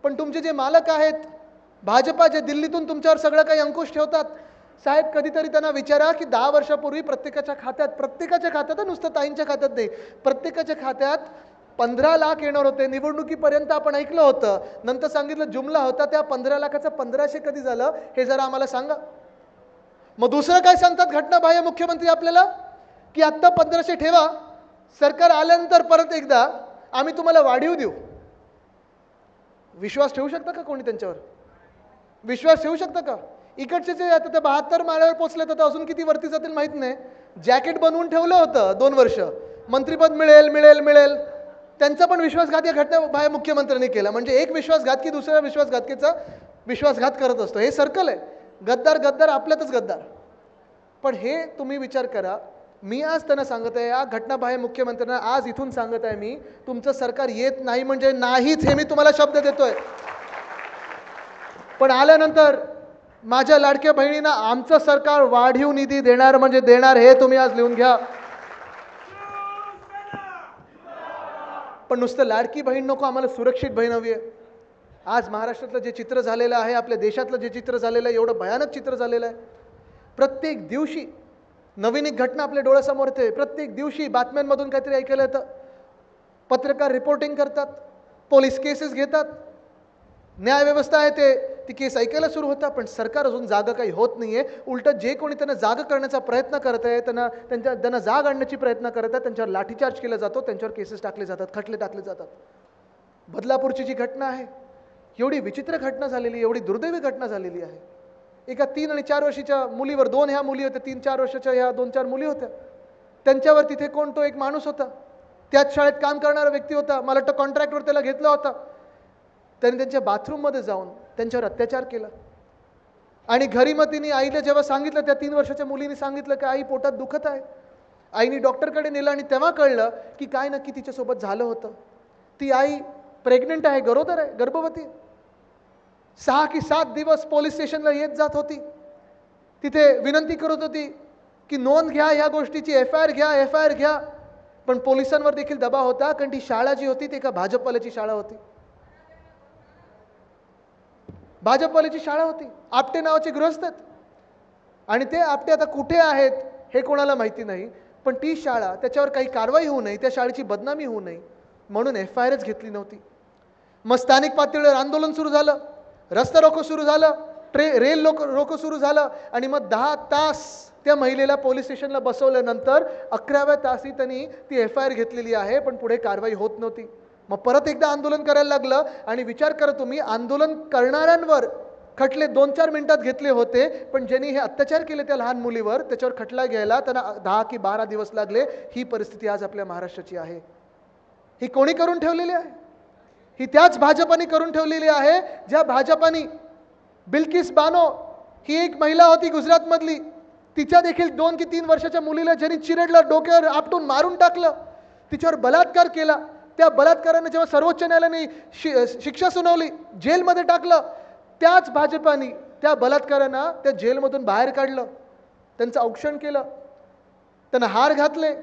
पण तुमचे जे मालक आहेत भाजपा, जे दिल्लीतून तुमच्यावर सगळं काही अंकुश ठेवतात, साहेब कधीतरी त्यांना विचारा की 10 वर्षापूर्वी प्रत्येकाच्या खात्यात नुसतं ताईंच्या खात्यात नाही, प्रत्येकाच्या खात्यात 15 लाख येणार होते. निवडणुकीपर्यंत आपण ऐकलं होतं, नंतर सांगितलं जुमला होता. त्या 15 लाखाचं 1500 कधी झालं हे जरा आम्हाला सांगा. मग दुसरं काय सांगतात घटनाबाह्य मुख्यमंत्री आपल्याला की आत्ता 1500 ठेवा, सरकार आल्यानंतर परत एकदा आम्ही तुम्हाला वाढीव देऊ. विश्वास ठेवू शकता का कोणी त्यांच्यावर? विश्वास ठेवू शकता का? इकडचे जे आता 72 माळ्यावर पोहोचले तर अजून किती वरती जातील माहित नाही. जॅकेट बनवून ठेवलं होतं 2 वर्ष, मंत्रीपद मिळेल मिळेल मिळेल, त्यांचा पण विश्वासघात या घटनाबाह्य मुख्यमंत्र्यांनी केला. म्हणजे एक विश्वासघात की दुसऱ्या विश्वासघातकीचा विश्वासघात करत असतो. हे सर्कल आहे. गद्दार गद्दार आपल्यातच गद्दार. पण हे तुम्ही विचार करा. मी आज त्यांना सांगत आहे, या घटनाबाह्य मुख्यमंत्र्यांना आज इथून सांगत आहे मी, तुमचं सरकार येत नाही म्हणजे नाहीच, हे मी तुम्हाला शब्द देतोय. पण आल्यानंतर माझ्या लाडक्या बहिणींना आमचं सरकार वाढीव निधी देणार म्हणजे देणार, हे तुम्ही आज लिहून घ्या. पण नुसतं लाडकी बहीण नको, आम्हाला सुरक्षित बहीण हवी आहे. आज महाराष्ट्रातलं जे चित्र झालेलं आहे, आपल्या देशातलं जे चित्र झालेलं आहे, एवढं भयानक चित्र झालेलं आहे. प्रत्येक दिवशी नवीन एक घटना आपल्या डोळ्यासमोर येते. प्रत्येक दिवशी बातम्यांमधून काहीतरी ऐकायला येतं. पत्रकार रिपोर्टिंग करतात, पोलीस केसेस घेतात, न्यायव्यवस्था आहे ती केस ऐकायला सुरू होतं. पण सरकार अजून जागा काही होत नाहीये. उलट जे कोणी त्यांना जागा करण्याचा प्रयत्न करत आहे, त्यांना जाग आणण्याची प्रयत्न करत आहे, त्यांच्यावर लाठीचार्ज केला जातो, त्यांच्यावर केसेस टाकले जातात, खटले टाकले जातात. बदलापूरची जी घटना आहे, एवढी विचित्र घटना झालेली, एवढी दुर्दैवी घटना झालेली आहे. एका 3 आणि 4 वर्षाच्या मुलीवर, 2 ह्या मुली होत्या, 3-4 वर्षाच्या ह्या 2-4 मुली होत्या. त्यांच्यावर तिथे कोण, तो एक माणूस होता, त्याच शाळेत काम करणारा व्यक्ती होता. मला वाटतं कॉन्ट्रॅक्टवर त्याला घेतला होता. त्याने त्यांच्या बाथरूममध्ये जाऊन त्यांच्यावर अत्याचार केला. आणि घरी मग तिने आईला जेव्हा सांगितलं, त्या 3 वर्षाच्या मुलीने सांगितलं की आई पोटात दुखत आहे. आईने डॉक्टरकडे नेलं आणि तेव्हा कळलं की काय नक्की तिच्यासोबत झालं होतं. ती आई प्रेग्नंट आहे, गरोदर आहे, गर्भवती. 6 की 7 दिवस पोलीस स्टेशनला येत जात होती. तिथे विनंती करत होती की नोंद घ्या ह्या गोष्टीची, FIR घ्या. पण पोलिसांवर देखील दबाव होता, कारण ती शाळा जी होती ती एका भाजपवाल्याची शाळा होती. भाजपवाल्याची शाळा होती. आपटे नावाचे गृहस्थ आहेत. आणि ते आपटे आता कुठे आहेत हे कोणाला माहिती नाही. पण ती शाळा, त्याच्यावर काही कारवाई होऊ नये, त्या शाळेची बदनामी होऊ नये म्हणून FIRच घेतली नव्हती. मग स्थानिक पातळीवर आंदोलन सुरू झालं, रस्ता रोको सुरू झालं, रेल रोको सुरू झालं. आणि मग 10 तास त्या महिलेला पोलीस स्टेशनला बसवल्यानंतर 11व्या तासी त्यांनी ती FIR घेतलेली आहे, पण पुढे कारवाई होत नव्हती. मग परत एकदा आंदोलन करायला लागलं. आणि विचार करा तुम्ही, आंदोलन करणाऱ्यांवर खटले 2-4 मिनिटात घेतले होते, पण ज्यांनी हे अत्याचार केले त्या लहान मुलीवर, त्याच्यावर खटला घ्यायला त्यांना 10 की 12 दिवस लागले. ही परिस्थिती आज आपल्या महाराष्ट्राची आहे. ही कोणी करून ठेवलेली आहे? ही त्याच भाजपाने करून ठेवलेली आहे, ज्या भाजपाने बिल्किस बानो ही एक महिला होती गुजरातमधली, तिच्या देखील 2 की 3 वर्षाच्या मुलीला ज्यांनी चिरडलं, डोक्यावर आपटून मारून टाकलं, तिच्यावर बलात्कार केला. त्या बलात्काराने जेव्हा सर्वोच्च न्यायालयाने शिक्षा सुनावली, जेलमध्ये टाकलं, त्याच भाजपाने त्या बलात्कारांना त्या जेलमधून बाहेर काढलं, त्यांचं औक्षण केलं, त्यांना हार घातले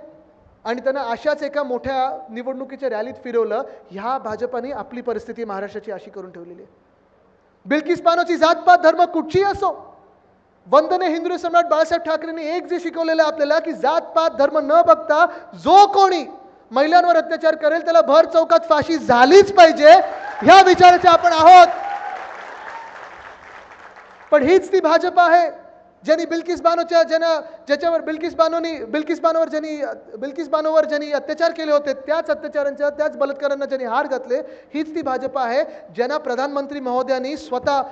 आणि त्यांना अशाच एका मोठ्या निवडणुकीच्या रॅलीत फिरवलं. ह्या भाजपाने आपली परिस्थिती महाराष्ट्राची अशी करून ठेवलेली आहे. बिल्किस बानोची जातपात धर्म कुठची असो, वंदने हिंदू सम्राट बाळासाहेब ठाकरेंनी एक जे शिकवलेलं आपल्याला की जातपात धर्म न बघता जो कोणी महिलांवर अत्याचार करेल त्याला भर चौकात फाशी झालीच पाहिजे, ह्या विचाराचे आपण आहोत. पण हीच ती भाजपा आहे ज्यांनी बिल्किस बानोवर ज्यांनी अत्याचार केले होते, त्याच अत्याचारांच्या, त्याच बलात्कारांना ज्यांनी हार घातले, हीच ती भाजपा आहे ज्यांना प्रधानमंत्री महोदयांनी स्वतः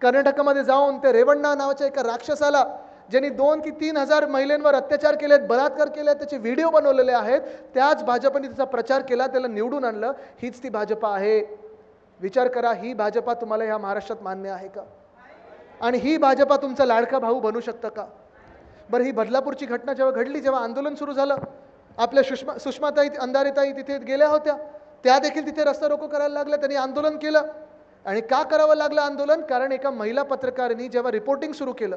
कर्नाटकमध्ये जाऊन ते रेवण्णा नावाच्या एका राक्षसाला, ज्यांनी 2 की 3 हजार महिलांवर अत्याचार केलेत, बलात्कार केले, त्याचे व्हिडिओ बनवलेले आहेत, त्याच भाजपाने त्याचा प्रचार केला, त्याला निवडून आणलं. हीच ती भाजपा आहे. विचार करा, ही भाजपा तुम्हाला ह्या महाराष्ट्रात मान्य आहे का? आणि ही भाजपा तुमचा लाडका भाऊ बनू शकतं का? बरं, ही बदलापूरची घटना जेव्हा घडली, जेव्हा आंदोलन सुरू झालं, आपल्या सुषमाताई अंधारेताई तिथे गेल्या होत्या, त्या देखील तिथे रस्ता रोको करायला लागल्या. त्यांनी आंदोलन केलं. आणि का करावं लागलं आंदोलन? कारण एका महिला पत्रकारांनी जेव्हा रिपोर्टिंग सुरू केलं,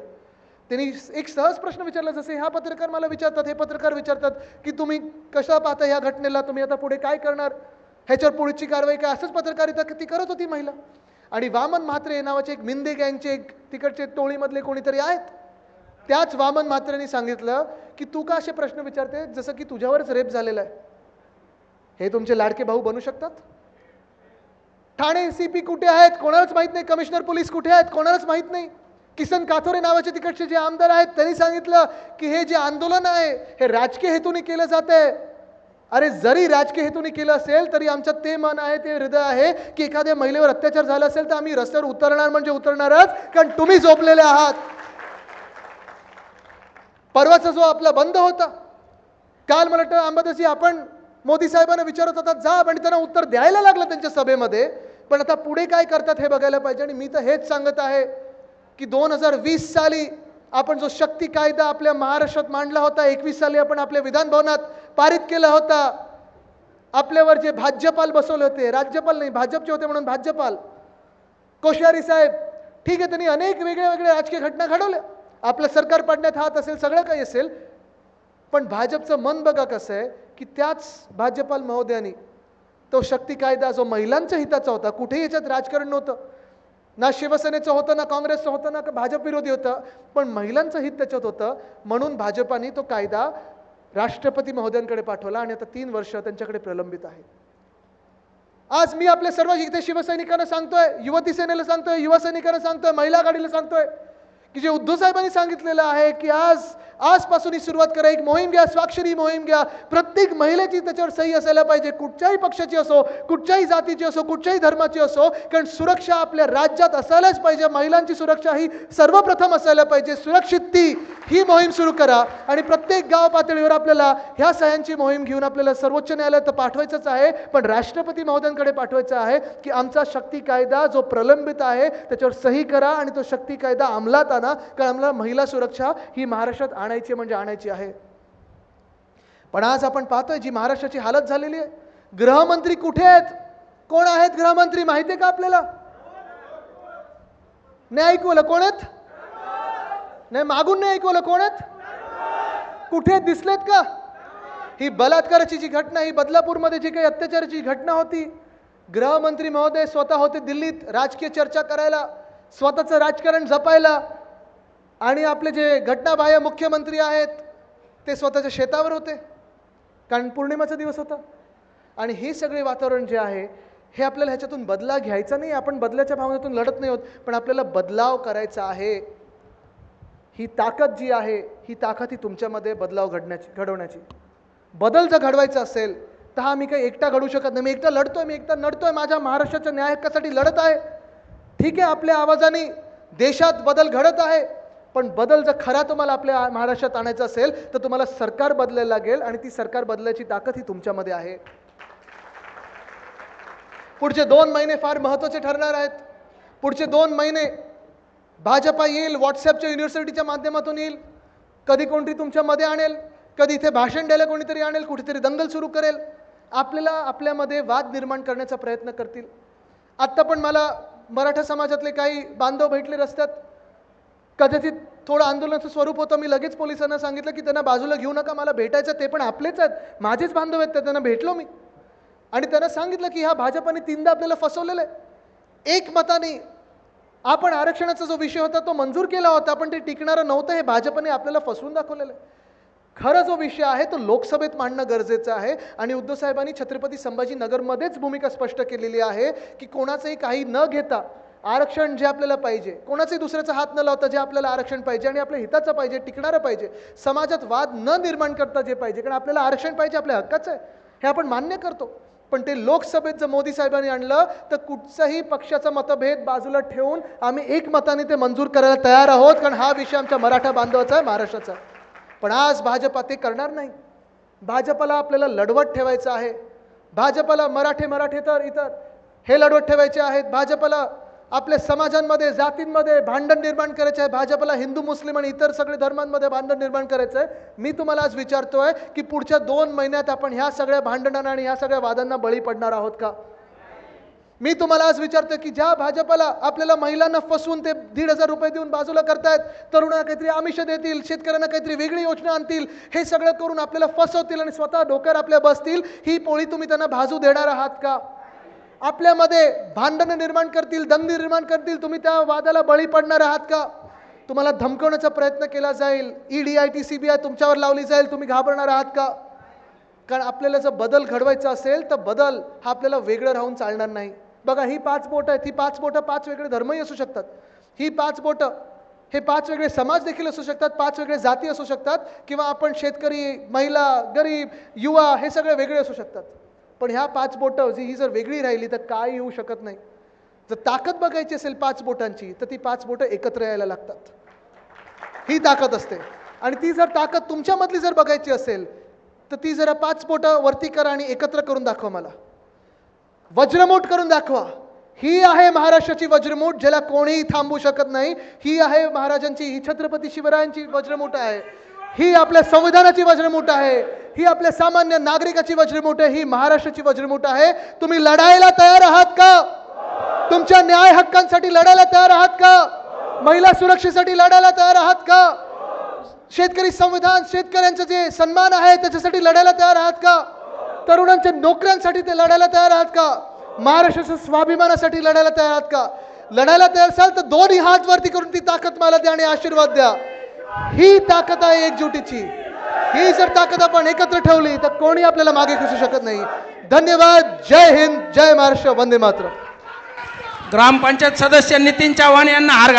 त्यांनी एक सहज प्रश्न विचारला, जसे हा पत्रकार मला विचारतात, हे पत्रकार विचारतात की तुम्ही कशा पाहता ह्या घटनेला, तुम्ही आता पुढे काय करणार, ह्याच्यावर पुढची कारवाई काय, असंच पत्रकारिता ती करत होती महिला. आणि वामन म्हात्रे नावाचे एक मिंदे गँगचे एक तिकडचे टोळीमधले कोणीतरी आहेत, त्याच वामन म्हात्रेंनी सांगितलं की तू का असे प्रश्न विचारते जसं की तुझ्यावरच रेप झालेला आहे. हे तुमचे लाडके भाऊ बनू शकतात? ठाणे CP कुठे आहेत कोणालाच माहित नाही, कमिशनर पोलीस कुठे आहेत कोणालाच माहित नाही. किसन काथोरे नावाचे तिकडचे जे आमदार आहेत त्यांनी सांगितलं की हे जे आंदोलन आहे हे राजकीय हेतूने केलं जाते. अरे, जरी राजकीय हेतूने केलं असेल तरी आमच्यात ते मन आहे, ते हृदय आहे की एखाद्या महिलेवर अत्याचार झाला असेल तर आम्ही रस्त्यावर उतरणार म्हणजे उतरणारच, कारण तुम्ही झोपलेले आहात. परवाचा जो आपला बंद होता, काल मला वाटतं अंबादासी आपण मोदी साहेबांना विचारत होता जा, आणि त्यांना उत्तर द्यायला लागलं त्यांच्या सभेमध्ये. पण आता पुढे काय करतात हे बघायला पाहिजे. आणि मी तर हेच सांगत आहे की 2020 साली आपण जो शक्ती कायदा आपल्या महाराष्ट्रात मांडला होता, 21 साली आपण आपल्या विधान भवनात पारित केला होता, आपल्यावर जे भाज्यपाल बसवले होते, राज्यपाल नाही भाजपचे होते म्हणून भाज्यपाल, कोश्यारी साहेब, ठीक आहे, त्यांनी अनेक वेगळ्या वेगळ्या राजकीय घटना घडवल्या, आपलं सरकार पाडण्यात हात असेल, सगळं काही असेल, पण भाजपचं मन बघा कसं आहे की त्याच भाजपाल महोदयांनी तो शक्ती कायदा जो महिलांच्या हिताचा होता, कुठेही याच्यात राजकारण नव्हतं, ना शिवसेनेचं होतं, ना काँग्रेसचं होतं, ना भाजप विरोधी होतं, पण महिलांचं हित त्याच्यात होतं, म्हणून भाजपाने तो कायदा राष्ट्रपती महोदयांकडे पाठवला आणि आता 3 वर्ष त्यांच्याकडे प्रलंबित आहे. आज मी आपल्या सर्व इथे शिवसैनिकांना सांगतोय, युवती सेनेला सांगतोय, युवा सैनिकांना सांगतोय, महिला आघाडीला सांगतोय की जे उद्धव साहेबांनी सांगितलेलं आहे की आजपासून ही सुरुवात करा, एक मोहीम घ्या, स्वाक्षरी मोहीम घ्या, प्रत्येक महिलेची त्याच्यावर सही असायला पाहिजे, कुठच्याही पक्षाची असो, कुठच्याही जातीची असो, कुठच्याही धर्माची असो, कारण सुरक्षा आपल्या राज्यात असायलाच पाहिजे, महिलांची सुरक्षा ही सर्वप्रथम असायला पाहिजे, सुरक्षित ही मोहीम सुरू करा आणि प्रत्येक गाव पातळीवर आपल्याला ह्या सह्यांची मोहीम घेऊन आपल्याला सर्वोच्च न्यायालयात पाठवायचंच आहे, पण राष्ट्रपती महोदयांकडे पाठवायचं आहे की आमचा शक्ती कायदा जो प्रलंबित आहे त्याच्यावर सही करा आणि तो शक्ती कायदा अंमलात आणा, कारण आम्हाला महिला सुरक्षा ही महाराष्ट्रात आणायची म्हणजे आणायची आहे. पण आज आपण पाहतोय जी महाराष्ट्राची हालत झालेली आहे, गृहमंत्री कुठे आहेत, कोण आहेत गृहमंत्री माहिती आहे का आपल्याला? नाही ऐकवलं, कोण आहेत? नाही, मागून नाही ऐकवलं, कोण आहेत? कुठे दिसलेत का? ही बलात्काराची जी घटना, ही बदलापूरमध्ये जी काही अत्याचाराची घटना होती, गृहमंत्री महोदय स्वतः होते दिल्लीत राजकीय चर्चा करायला, स्वतःचं राजकारण जपायला, आणि आपले जे घटनाबाह्य मुख्यमंत्री आहेत ते स्वतःच्या शेतावर होते, कारण पौर्णिमाचा दिवस होता. आणि हे सगळे वातावरण जे आहे हे आपल्याला ह्याच्यातून बदला घ्यायचा नाही, आपण बदलाच्या भावनेतून लढत नाही होत, पण आपल्याला बदलाव करायचा आहे. ही ताकद जी आहे ही ताकद ही तुमच्यामध्ये बदलाव घडवण्याची. बदल जर घडवायचा असेल तर हा मी काही एकटा घडवू शकत नाही, मी एकटा लढतोय, मी एकटा नडतोय, माझ्या महाराष्ट्राच्या न्याय हक्कासाठी लढत आहे, ठीक आहे, आपल्या आवाजाने देशात बदल घडत आहे, पण बदल जर खरा तुम्हाला आपल्या महाराष्ट्रात आणायचा असेल तर तुम्हाला सरकार बदलायला लागेल आणि ती सरकार बदलायची ताकद ही तुमच्यामध्ये आहे. पुढचे 2 महिने फार महत्त्वाचे ठरणार आहेत. पुढचे 2 महिने भाजपा येईल, व्हॉट्सअपच्या युनिव्हर्सिटीच्या माध्यमातून येईल, कधी कोणतरी तुमच्यामध्ये आणेल, कधी इथे भाषण द्यायला कोणीतरी आणेल, कुठेतरी दंगल सुरू करेल, आपल्यामध्ये वाद निर्माण करण्याचा प्रयत्न करतील. आत्ता पण मला मराठा समाजातले काही बांधव भेटले रस्त्यात, कदाचित थोडं आंदोलनाचं स्वरूप होतं, मी लगेच पोलिसांना सांगितलं की त्यांना बाजूला घेऊ नका, मला भेटायचं, ते पण आपलेच आहेत, माझेच बांधव आहेत, त्यांना भेटलो मी आणि त्यांना सांगितलं की ह्या भाजपाने 3दा आपल्याला फसवलेलं आहे. एक मताने आपण आरक्षणाचा जो विषय होता तो मंजूर केला होता, पण ते टिकणारं नव्हतं, हे भाजपने आपल्याला फसवून दाखवलेलं आहे. खरं जो विषय आहे तो लोकसभेत मांडणं गरजेचं आहे आणि उद्धव साहेबांनी छत्रपती संभाजीनगरमध्येच भूमिका स्पष्ट केलेली आहे की कोणाचंही काही न घेता आरक्षण जे आपल्याला पाहिजे, कोणाचाही दुसऱ्याचा हात न लावता जे आपल्याला आरक्षण पाहिजे आणि आपल्या हिताचं पाहिजे, टिकणारं पाहिजे, समाजात वाद न निर्माण करता जे पाहिजे, कारण आपल्याला आरक्षण पाहिजे, आपल्या हक्काचं आहे, हे आपण मान्य करतो, पण ते लोकसभेत जर मोदी साहेबांनी आणलं तर कुठचाही पक्षाचा मतभेद बाजूला ठेवून आम्ही एकमताने ते मंजूर करायला तयार आहोत, कारण हा विषय आमच्या मराठा बांधवाचा आहे, महाराष्ट्राचा. पण आज भाजपा ते करणार नाही. भाजपला आपल्याला लढवत ठेवायचं आहे, भाजपला मराठे तर इतर हे लढवत ठेवायचे आहेत, भाजपला आपल्या समाजांमध्ये जातींमध्ये भांडण निर्माण करायचं आहे, भाजपला हिंदू मुस्लिम आणि इतर सगळे धर्मांमध्ये भांडण निर्माण करायचं आहे. मी तुम्हाला आज विचारतोय की पुढच्या 2 महिन्यात आपण ह्या सगळ्या भांडणांना आणि ह्या सगळ्या वादांना बळी पडणार आहोत का? मी तुम्हाला आज विचारतोय की ज्या भाजपला आपल्याला महिलांना फसवून ते 1,500 रुपये देऊन बाजूला करतायत, तरुणांना काहीतरी आमिष देतील, शेतकऱ्यांना काहीतरी वेगळी योजना आणतील, हे सगळं करून आपल्याला फसवतील आणि स्वतः डोक्यावर आपल्या बसतील, ही पोळी तुम्ही त्यांना भाजू देणार आहात का? आपल्यामध्ये भांडणं निर्माण करतील, दंगली निर्माण करतील, तुम्ही त्या वादाला बळी पडणार आहात का? तुम्हाला धमकवण्याचा प्रयत्न केला जाईल, ED IT CBI तुमच्यावर लावली जाईल, तुम्ही घाबरणार आहात का? कारण आपल्याला जर बदल घडवायचा असेल तर बदल हा आपल्याला वेगळं राहून चालणार नाही. बघा, ही 5 बोटं आहेत, ही 5 बोटं 5 वेगळे धर्मही असू शकतात, ही 5 बोटं हे 5 वेगळे समाज देखील असू शकतात, 5 वेगळे जाती असू शकतात, किंवा आपण शेतकरी, महिला, गरीब, युवा हे सगळे वेगळे असू शकतात. पण ह्या 5 बोटं ही जर वेगळी राहिली तर काय येऊ शकत नाही. जर ताकद बघायची असेल 5 बोटांची तर ती 5 बोटं एकत्र यायला लागतात, ही ताकद असते. आणि ती जर ताकद तुमच्यामधली जर बघायची असेल तर ती जरा 5 बोटं वरती करा आणि एकत्र करून दाखवा, मला वज्रमूठ करून दाखवा. ही आहे महाराष्ट्राची वज्रमूठ, ज्याला कोणीही थांबवू शकत नाही. ही आहे महाराजांची, ही छत्रपती शिवरायांची वज्रमूठ आहे, ही आपल्या संविधानाची वज्रमूठ आहे, ही आपल्या सामान्य नागरिकाची वज्रमूठ आहे, ही महाराष्ट्राची वज्रमूठ आहे. तुम्ही लढायला तयार आहात का? तुमच्या न्याय हक्कांसाठी लढायला तयार आहात का? महिला सुरक्षेसाठी लढायला तयार आहात का? शेतकरी संविधान, शेतकऱ्यांचं जे सन्मान आहे त्याच्यासाठी लढायला तयार आहात का? तरुणांच्या नोकऱ्यांसाठी ते लढायला तयार आहात का? महाराष्ट्राच्या स्वाभिमानासाठी लढायला तयार आहात का? लढायला तयार असाल तर दोन्ही हात वरती करून ती ताकद मला द्या आणि आशीर्वाद द्या. ही ताकद आहे एकजुटीची. ही जर ताकद आपण एकत्र ठेवली तर कोणी आपल्याला मागे खेचू शकत नाही. धन्यवाद. जय हिंद, जय महाराष्ट्र, वंदे मातरम. ग्रामपंचायत सदस्य नितीन चव्हाण यांना हार